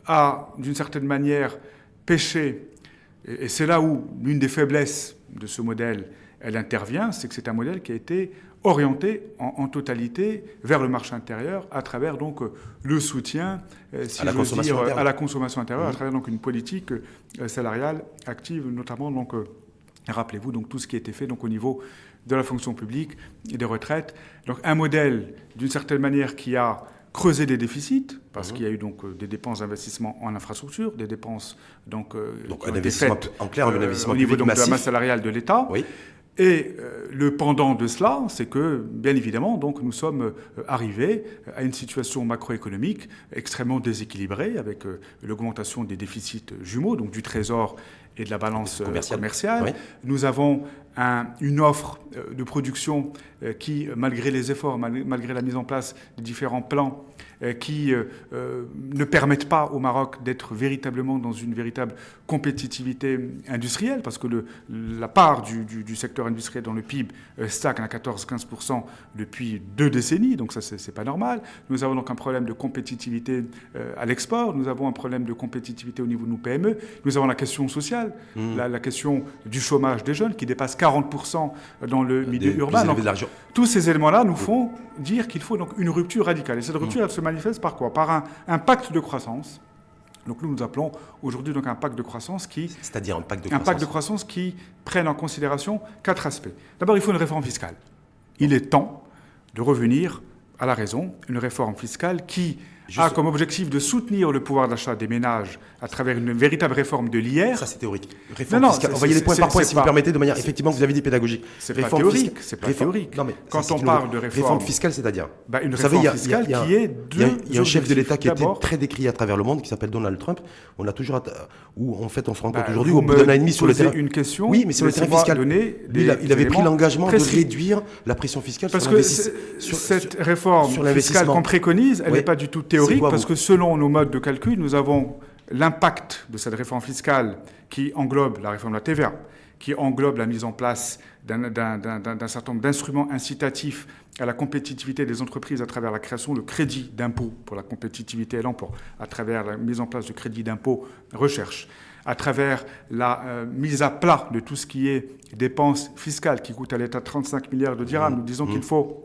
a, d'une certaine manière, pêché, et c'est là où l'une des faiblesses de ce modèle elle intervient, c'est que c'est un modèle qui a été orienté en totalité vers le marché intérieur à travers donc le soutien à la consommation intérieure, à travers donc une politique salariale active, notamment donc rappelez-vous donc tout ce qui a été fait donc au niveau de la fonction publique et des retraites. Donc un modèle d'une certaine manière qui a creusé des déficits, parce qu'il y a eu donc des dépenses d'investissement en infrastructure, des dépenses donc un investissement en clair, un investissement au niveau donc, de la massif. masse salariale de l'État. Oui. Et le pendant de cela, c'est que, bien évidemment, donc, nous sommes arrivés à une situation macroéconomique extrêmement déséquilibrée, avec l'augmentation des déficits jumeaux, donc du trésor et de la balance commerciale. Oui. Nous avons une offre de production qui, malgré les efforts, malgré la mise en place de différents plans, qui ne permettent pas au Maroc d'être véritablement dans une véritable compétitivité industrielle, parce que la part du secteur industriel dans le PIB stagne à 14-15% depuis 2 décennies, donc ça c'est pas normal. Nous avons donc un problème de compétitivité à l'export, nous avons un problème de compétitivité au niveau de nos PME, nous avons la question sociale, la question du chômage des jeunes qui dépasse 40% dans le milieu urbain. Donc, tous ces éléments-là nous font dire qu'il faut donc une rupture radicale. Et cette rupture, elle se manifeste par quoi? Par un pacte de croissance. Donc nous appelons aujourd'hui donc un pacte de croissance qui... C'est-à-dire un pacte de croissance. Un pacte de croissance qui prenne en considération 4 aspects. D'abord, il faut une réforme fiscale. Il est temps de revenir à la raison, une réforme fiscale qui a comme objectif de soutenir le pouvoir d'achat des ménages à travers une véritable réforme de l'IR. Ça, c'est théorique. Réforme fiscale. On va y aller point par point, si vous permettez, de manière, effectivement, vous avez dit pédagogique. C'est pas théorique. C'est pas théorique. Non, mais quand on parle de réforme fiscale, c'est-à-dire une réforme fiscale qui est il y a un chef de l'État qui a été très décrié à travers le monde, qui s'appelle Donald Trump. On a toujours... Où, en fait, on se rend compte aujourd'hui, au bout d'un an et demi sur le terrain... une question. Oui, mais sur le terrain fiscal. Il avait pris l'engagement de réduire la pression fiscale sur l'investissement. Parce que cette réforme fiscale qu'on préconise, elle n'est pas du tout théorique, parce que selon nos modes de calcul, nous avons l'impact de cette réforme fiscale qui englobe la réforme de la TVA, qui englobe la mise en place d'un certain nombre d'instruments incitatifs à la compétitivité des entreprises à travers la création de crédits d'impôt pour la compétitivité et l'emploi, à travers la mise en place de crédits d'impôt recherche, à travers la mise à plat de tout ce qui est dépenses fiscales qui coûtent à l'État 35 milliards de dirhams. Nous disons qu'il faut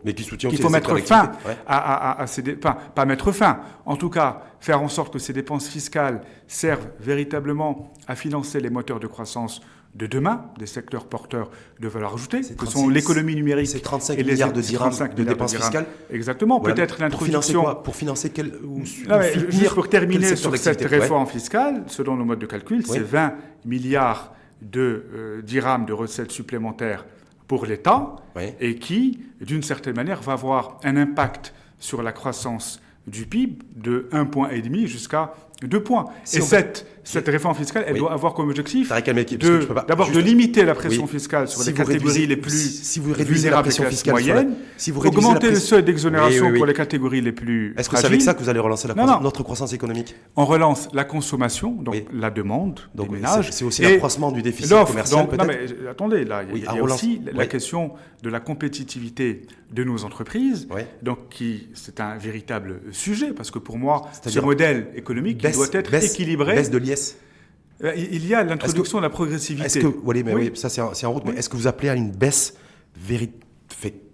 mettre fin à ces pas mettre fin, en tout cas faire en sorte que ces dépenses fiscales servent véritablement à financer les moteurs de croissance de demain, des secteurs porteurs de valeur ajoutée, que sont l'économie numérique. C'est 35 milliards de dirhams de dépenses fiscales. Exactement. Voilà. Peut-être l'introduction... Pour financer quel... Juste pour terminer sur cette réforme fiscale, selon nos modes de calcul, c'est 20 milliards de dirhams de recettes supplémentaires pour l'État et qui, d'une certaine manière, va avoir un impact sur la croissance du PIB de 1,5 point jusqu'à 2 points. Et cette réforme fiscale, elle doit avoir comme objectif d'abord de limiter la pression fiscale sur les catégories les plus vulnérables des classes moyennes, augmenter le seuil d'exonération pour les catégories les plus fragiles. Est-ce que c'est avec ça que vous allez relancer notre croissance économique? On relance la consommation, donc la demande des ménages. C'est aussi l'accroissement du déficit commercial peut-être. Non mais attendez, là, il y a aussi la question de la compétitivité de nos entreprises, donc c'est un véritable sujet, parce que pour moi, ce modèle économique doit être équilibré. Baisse de l'IS. Il y a l'introduction de la progressivité. Ça c'est en route, mais est-ce que vous appelez à une baisse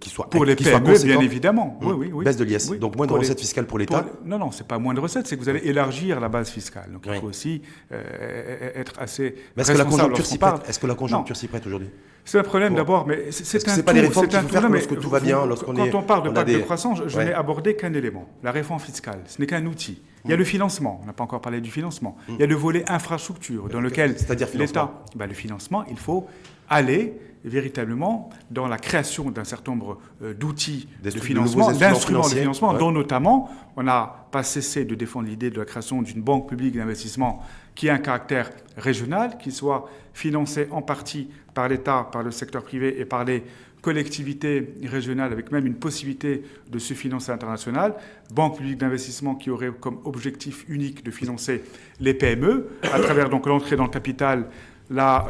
soit pour les PME, conséquent. bien évidemment. Oui. Baisse de l'IS, Oui. donc moins de recettes fiscales pour l'État. Non, c'est pas moins de recettes, c'est que vous allez élargir la base fiscale. Donc il faut aussi être assez mais est-ce que la responsable conjoncture s'y lorsqu'on parle. prête? Est-ce que la conjoncture s'y prête aujourd'hui? C'est un problème d'abord, mais c'est un tout. C'est pas les réformes qu'il faut faire mais lorsque tout va bien, lorsqu'on quand est... on parle de pacte de des... croissance, je n'ai abordé qu'un élément, la réforme fiscale. Ce n'est qu'un outil. Il y a le financement, on n'a pas encore parlé du financement. Il y a le volet infrastructure, dans lequel l'État... le financement, il faut aller véritablement dans la création d'un certain nombre d'outils de financement, d'instruments de financement, dont notamment, on n'a pas cessé de défendre l'idée de la création d'une banque publique d'investissement qui ait un caractère régional, qui soit financée en partie par l'État, par le secteur privé et par les collectivités régionales, avec même une possibilité de se financer à l'international, banque publique d'investissement qui aurait comme objectif unique de financer les PME, à travers donc l'entrée dans le capital, la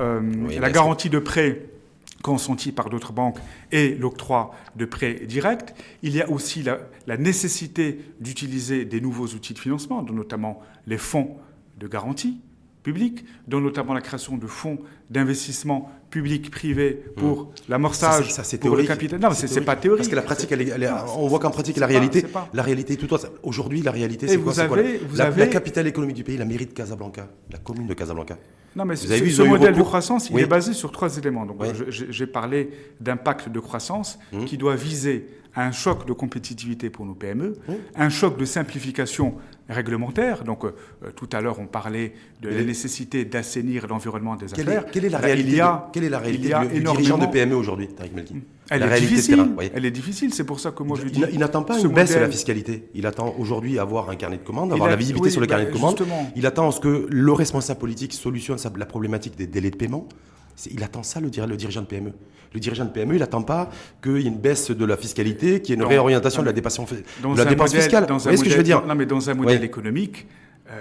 garantie de prêts consentis par d'autres banques et l'octroi de prêts directs. Il y a aussi la nécessité d'utiliser des nouveaux outils de financement, dont notamment les fonds de garantie publique, dont notamment la création de fonds d'investissement public-privé pour l'amorçage, pour le capital. Non, c'est pas théorique. Parce que la pratique, on voit qu'en pratique, la réalité est tout autre. Aujourd'hui, la réalité, c'est quoi? La capitale économique du pays, la mairie de Casablanca, la commune de Casablanca. Non, mais ce modèle de croissance, il est basé sur 3 éléments. Donc, j'ai parlé d'un pacte de croissance qui doit viser un choc de compétitivité pour nos PME, un choc de simplification réglementaire. Donc, tout à l'heure, on parlait de la nécessité d'assainir l'environnement des affaires. Quelle est la réalité du dirigeant de PME aujourd'hui, Tariq Melki? Elle est difficile, c'est pour ça que moi je dis... Il n'attend pas une baisse de la fiscalité. Il attend aujourd'hui avoir un carnet de commandes, avoir la visibilité sur le carnet de commandes. Justement. Il attend à ce que le responsable politique solutionne la problématique des délais de paiement. Il attend ça, le dirigeant de PME. Le dirigeant de PME, il n'attend pas qu'il y ait une baisse de la fiscalité, qu'il y ait une réorientation de la dépense fiscale. Vous voyez ce que je veux dire? Non, mais dans un modèle économique,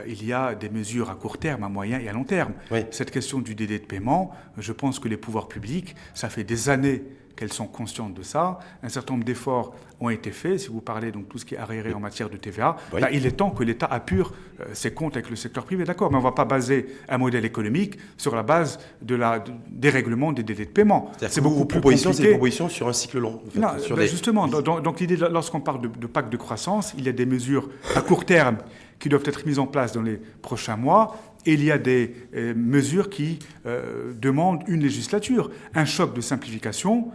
il y a des mesures à court terme, à moyen et à long terme. Cette question du délai de paiement, je pense que les pouvoirs publics, ça fait des années qu'elles sont conscientes de ça. Un certain nombre d'efforts ont été faits. Si vous parlez donc tout ce qui est arriéré en matière de TVA, il est temps que l'État apure ses comptes avec le secteur privé. D'accord, mais on ne va pas baser un modèle économique sur la base des règlements des délais de paiement. C'est beaucoup plus compliqué. C'est une proposition sur un cycle long. Non, justement, donc l'idée, lorsqu'on parle de pacte de croissance, il y a des mesures à court terme qui doivent être mises en place dans les prochains mois. Et il y a des mesures qui demandent une législature, un choc de simplification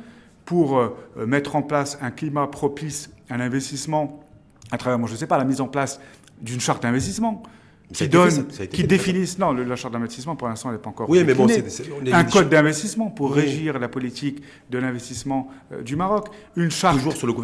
pour mettre en place un climat propice à l'investissement à travers, je ne sais pas, la mise en place d'une charte d'investissement qui définisse... Non, la charte d'investissement, pour l'instant, elle n'est pas encore définie. Mais bon, un code d'investissement pour régir la politique de l'investissement du Maroc. Une charte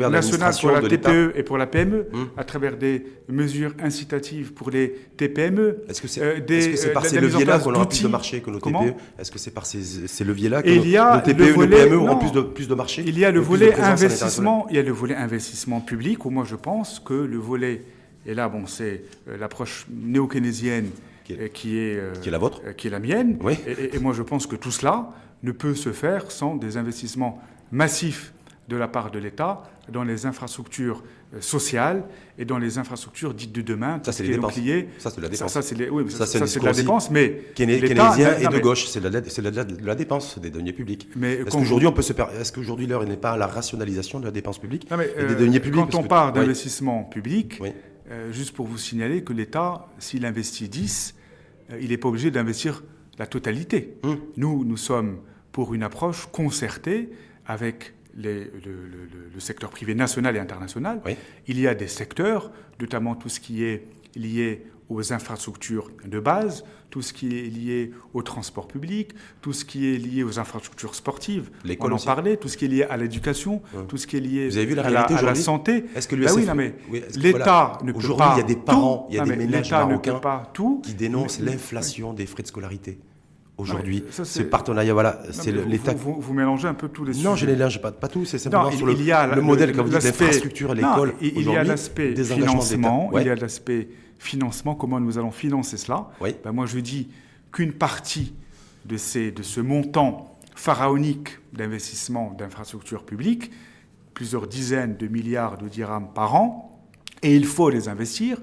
nationale pour la TPE et pour la PME, à travers des mesures incitatives pour les TPME. Est-ce que c'est par ces leviers-là qu'on aura plus de marché que nos TPE? Est-ce que c'est par ces leviers-là que nos TPE, nos PME auront plus de marché? Il y a le volet investissement, il y a le volet investissement public, où moi je pense que le volet... Et là, c'est l'approche néo-keynésienne qui est la vôtre, qui est la mienne. Oui. Et moi, je pense que tout cela ne peut se faire sans des investissements massifs de la part de l'État dans les infrastructures sociales et dans les infrastructures dites de demain. Ça, c'est les dépenses. Ça, c'est de la dépense. Ça, c'est de la dépense, mais... Keynésien et de gauche, c'est de la dépense des deniers publics. Est-ce qu'aujourd'hui, l'heure n'est pas à la rationalisation de la dépense publique et des deniers publics? Quand on parle d'investissement public... juste pour vous signaler que l'État, s'il investit 10, il n'est pas obligé d'investir la totalité. Nous sommes pour une approche concertée avec le secteur privé national et international. Il y a des secteurs, notamment tout ce qui est lié aux infrastructures de base, tout ce qui est lié au transport public, tout ce qui est lié aux infrastructures sportives, on en parlait, tout ce qui est lié à l'éducation, tout ce qui est lié à la santé. Est-ce que l'État ne peut pas... Aujourd'hui, il y a des parents, il y a des ménages marocains qui dénoncent mais l'inflation des frais de scolarité. Aujourd'hui, c'est le partenariat, c'est l'État... Vous mélangez un peu tous les sujets. Non, je ne mélange pas tout, c'est simplement sur le modèle, comme vous dites, l'infrastructure, l'école. Il y a l'aspect financement, il y a l'aspect financement, comment nous allons financer cela. Moi, je dis qu'une partie de ce montant pharaonique d'investissement d'infrastructures publiques, plusieurs dizaines de milliards de dirhams par an, et il faut les investir,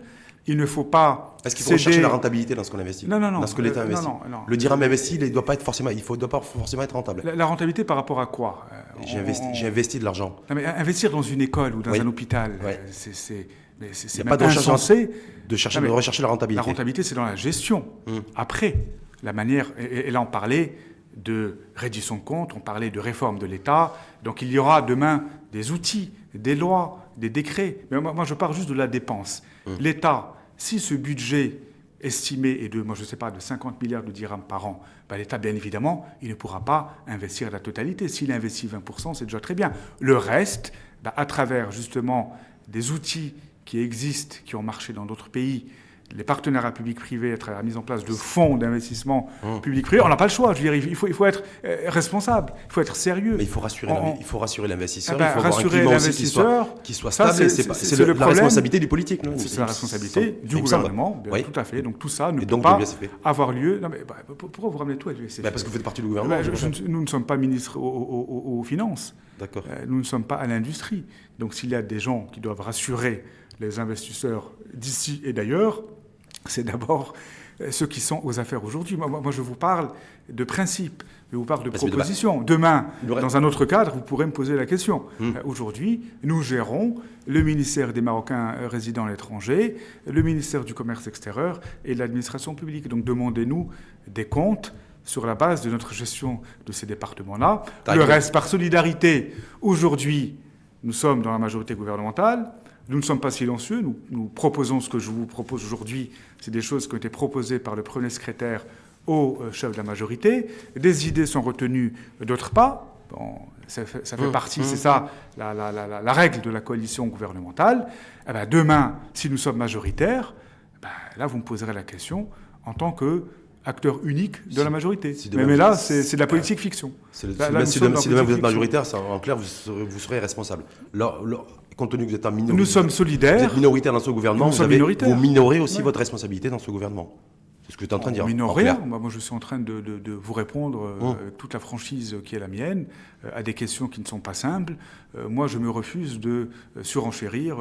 il ne faut pas Est-ce qu'il faut rechercher la rentabilité dans ce qu'on investit? Non. Dans ce que l'État investit? Non. Le dirham investi, il ne doit pas forcément être rentable. La rentabilité par rapport à quoi? J'ai investi de l'argent. Non, mais investir dans une école ou dans un hôpital, c'est pas de insensé. De rechercher la rentabilité. La rentabilité, c'est dans la gestion. Après, la manière... Et là, on parlait de reddition de comptes, on parlait de réforme de l'État. Donc, il y aura demain des outils, des lois, des décrets. Mais moi, je parle juste de la dépense. L'État, si ce budget estimé est de, je ne sais pas, de 50 milliards de dirhams par an, l'État, bien évidemment, il ne pourra pas investir la totalité. S'il investit 20%, c'est déjà très bien. Le reste, à travers justement des outils qui existent, qui ont marché dans d'autres pays, les partenariats publics-privés, à travers la mise en place de fonds d'investissement public-privé, on n'a pas le choix. Je veux dire, il faut être responsable, il faut être sérieux. Mais il faut rassurer l'investisseur, il faut rassurer l'investisseur qui soit stable. C'est la responsabilité du politique. C'est la responsabilité du gouvernement, tout à fait. Donc tout ça ne peut pas avoir lieu. Non, mais pourquoi vous ramenez tout à l'USF? Parce que vous faites partie du gouvernement. Nous ne sommes pas ministres aux finances. D'accord. Nous ne sommes pas à l'industrie. Donc s'il y a des gens qui doivent rassurer les investisseurs d'ici et d'ailleurs, c'est d'abord ceux qui sont aux affaires aujourd'hui. Moi, je vous parle de principes, je vous parle de propositions. Demain, dans un autre cadre, vous pourrez me poser la question. Aujourd'hui, nous gérons le ministère des Marocains résidant à l'étranger, le ministère du Commerce extérieur et l'administration publique. Donc demandez-nous des comptes sur la base de notre gestion de ces départements-là. Le reste, par solidarité, aujourd'hui, nous sommes dans la majorité gouvernementale. Nous ne sommes pas silencieux, nous proposons ce que je vous propose aujourd'hui, c'est des choses qui ont été proposées par le premier secrétaire au chef de la majorité. Des idées sont retenues, d'autres pas. Bon, ça fait partie, c'est ça la règle de la coalition gouvernementale. Eh ben, demain, si nous sommes majoritaires, là vous me poserez la question en tant qu'acteur unique de la majorité. Mais là, c'est de la politique fiction. Si demain vous êtes majoritaire, en clair, vous serez responsable. Compte tenu que vous êtes nous sommes solidaires. Vous êtes minoritaire dans ce gouvernement, vous minorez aussi votre responsabilité dans ce gouvernement. C'est ce que tu es en train de dire. Minorer, moi je suis en train de vous répondre avec toute la franchise qui est la mienne, à des questions qui ne sont pas simples. Moi je me refuse de surenchérir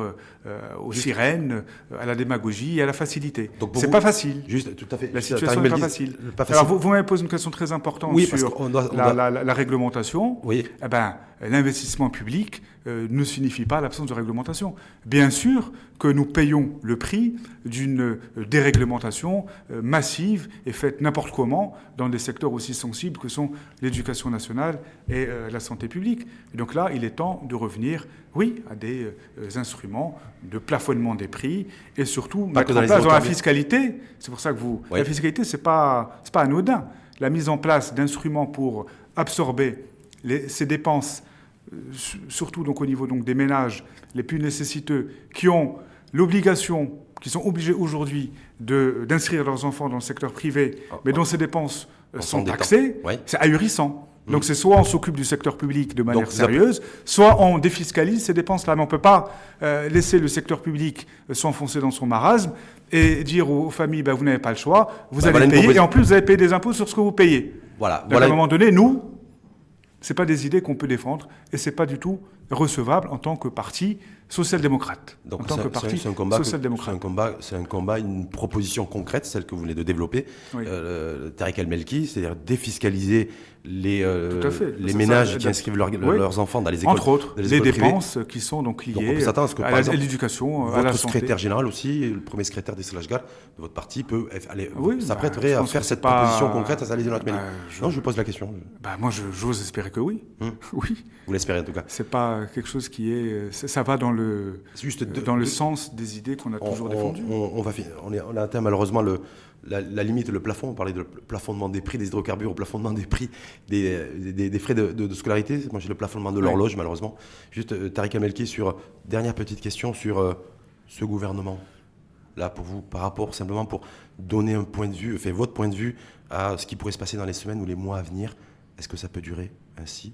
aux sirènes, à la démagogie et à la facilité. C'est pas facile. Juste, tout à fait. La situation n'est pas facile. Alors vous m'avez posé une question très importante sur la réglementation. Oui. Eh ben, l'investissement public ne signifie pas l'absence de réglementation. Bien sûr que nous payons le prix d'une déréglementation massive et faite n'importe comment dans des secteurs aussi sensibles que sont l'éducation nationale et la santé publique. Et donc là, il est temps de revenir, à des instruments de plafonnement des prix et surtout mettre en place dans la fiscalité. C'est pour ça que la fiscalité, c'est pas anodin. La mise en place d'instruments pour absorber ces dépenses, surtout donc au niveau donc des ménages les plus nécessiteux, qui ont l'obligation, qui sont obligés aujourd'hui d'inscrire leurs enfants dans le secteur privé, mais dont ces dépenses sont taxées, c'est ahurissant. Donc c'est soit on s'occupe du secteur public de manière sérieuse, soit on défiscalise ces dépenses-là. Mais on ne peut pas laisser le secteur public s'enfoncer dans son marasme et dire aux familles, vous n'avez pas le choix, vous allez payer, et en plus vous allez payer des impôts sur ce que vous payez. Donc à un moment donné, ce pas des idées qu'on peut défendre et ce n'est pas du tout recevable en tant que parti social-démocrate. Donc c'est un combat, une proposition concrète, celle que vous venez de développer, Tariq El Melki, c'est-à-dire défiscaliser les ménages qui inscrivent leurs enfants dans les écoles. Entre autres, les dépenses qui sont donc liées à l'éducation, à la santé. Votre secrétaire général aussi, le premier secrétaire des Selachgar de votre parti, s'apprêterait à faire cette proposition concrète à Salih Zenouatmeni. Non, je vous pose la question. Moi, j'ose espérer que oui. Oui. Vous l'espérez en tout cas. C'est pas quelque chose qui est... Ça va dans le sens des idées qu'on a toujours défendues. On a atteint malheureusement la limite, le plafond. On parlait de plafonnement des prix des hydrocarbures, au plafonnement des prix des frais de scolarité. Moi, j'ai le plafonnement de l'horloge, malheureusement. Juste, Tariq El Melki, dernière petite question sur ce gouvernement. Là, pour vous, par rapport, simplement pour donner un point de vue, votre point de vue à ce qui pourrait se passer dans les semaines ou les mois à venir. Est-ce que ça peut durer ainsi,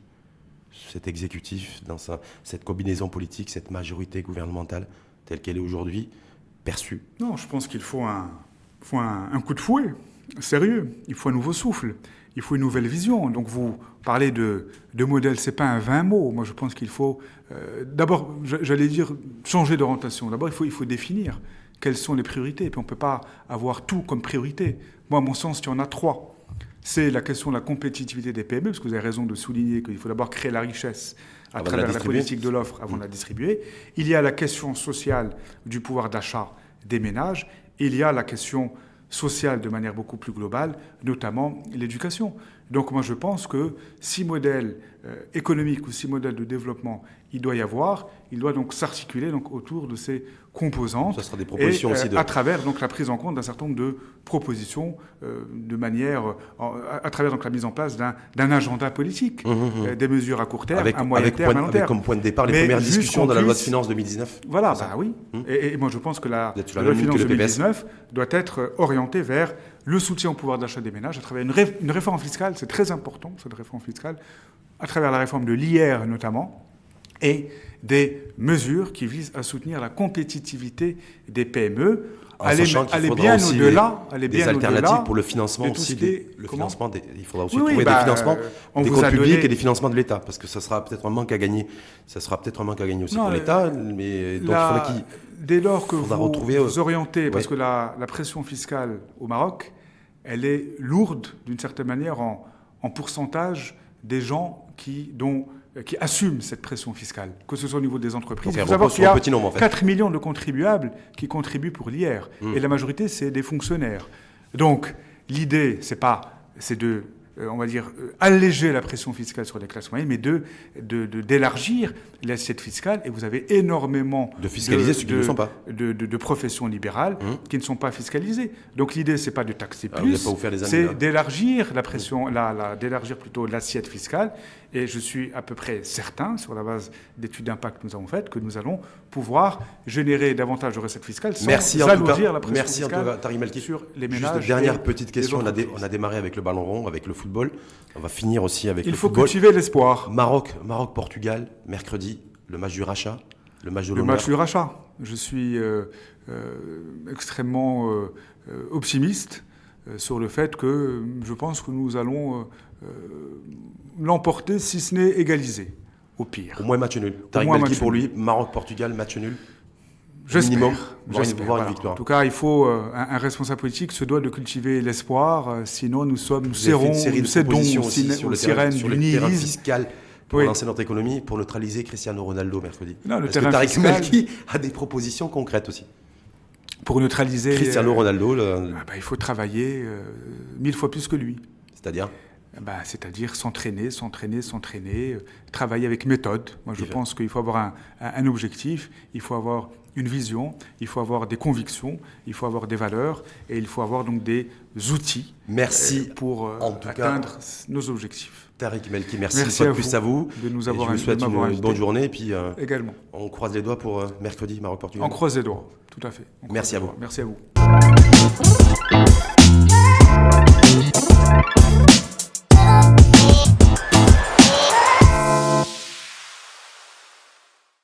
cet exécutif, dans cette combinaison politique, cette majorité gouvernementale telle qu'elle est aujourd'hui, perçue? Non, je pense qu'il faut un coup de fouet sérieux. Il faut un nouveau souffle. Il faut une nouvelle vision. Donc vous parlez de modèle, c'est pas un 20 mots. Moi, je pense qu'il faut d'abord, j'allais dire, changer d'orientation. D'abord, il faut définir quelles sont les priorités. Et puis on ne peut pas avoir tout comme priorité. Moi, à mon sens, il y en a 3. C'est la question de la compétitivité des PME, parce que vous avez raison de souligner qu'il faut d'abord créer la richesse à travers la politique de l'offre avant de la distribuer. Il y a la question sociale du pouvoir d'achat des ménages. Il y a la question sociale de manière beaucoup plus globale, notamment l'éducation. Donc moi je pense que 6 modèles économiques ou 6 modèles de développement il doit y avoir, il doit donc s'articuler donc autour de ces composantes. Ça sera des propositions et, aussi à travers donc la prise en compte d'un certain nombre de propositions de manière à travers donc la mise en place d'un agenda politique, des mesures à court terme, à moyen terme, à long terme. Avec comme point de départ les premières discussions de la loi de finances 2019. Voilà, bah oui. Et moi je pense que la loi de finances 2019 doit être orientée vers le soutien au pouvoir d'achat des ménages à travers une réforme fiscale, c'est très important cette réforme fiscale, à travers la réforme de l'IR notamment, et des mesures qui visent à soutenir la compétitivité des PME, aller bien au-delà, des alternatives pour le financement aussi, il faudra aussi trouver des financements, des comptes publics et des financements de l'État, parce que ça sera peut-être un manque à gagner. Ça sera peut-être un manque à gagner aussi pour l'État, mais donc dès lors que vous orientez, parce que la pression fiscale au Maroc, elle est lourde d'une certaine manière en pourcentage des gens qui assument cette pression fiscale, que ce soit au niveau des entreprises. Il faut savoir qu'il y a 4 millions de contribuables qui contribuent pour l'IR, et la majorité, c'est des fonctionnaires. Donc, l'idée, c'est de, on va dire, alléger la pression fiscale sur les classes moyennes, mais d'élargir l'assiette fiscale. Et vous avez énormément de fiscaliser ceux qui ne le sont pas. De professions libérales qui ne sont pas fiscalisées. Donc l'idée, c'est pas de taxer plus, c'est d'élargir la pression, d'élargir plutôt l'assiette fiscale. Et je suis à peu près certain, sur la base d'études d'impact que nous avons faites, que nous allons pouvoir générer davantage de recettes fiscales sans alourdir la pression fiscale sur les ménages. Juste dernière petite question. On a démarré avec le ballon rond, avec le football. On va finir aussi avec le football. Il faut cultiver l'espoir. Maroc-Portugal, mercredi, le match du rachat, le match de l'honneur. Le match du rachat. Je suis extrêmement optimiste sur le fait que je pense que nous allons l'emporter, si ce n'est égaliser, au pire. Au moins match nul. Tariq Melki pour lui, Maroc-Portugal, match nul. J'espère. Voir une victoire. En tout cas, il faut un responsable politique se doit de cultiver l'espoir. Sinon, nous cédons aux sirènes du nihilisme pour lancer notre économie, pour neutraliser Cristiano Ronaldo mercredi. Est-ce que Tariq Melki a des propositions concrètes aussi? Pour neutraliser Cristiano Ronaldo, il faut travailler 1000 fois plus que lui. C'est-à-dire c'est-à-dire s'entraîner, travailler avec méthode. Moi, je pense qu'il faut avoir un objectif, il faut avoir une vision, il faut avoir des convictions, il faut avoir des valeurs et il faut avoir donc des outils pour atteindre nos objectifs. Tariq Melki, merci une fois de plus à vous. De nous avoir je vous souhaite une bonne journée et puis également. On croise les doigts pour mercredi Maroc-Portugal. On croise les doigts, tout à fait. Merci à vous. Merci à vous.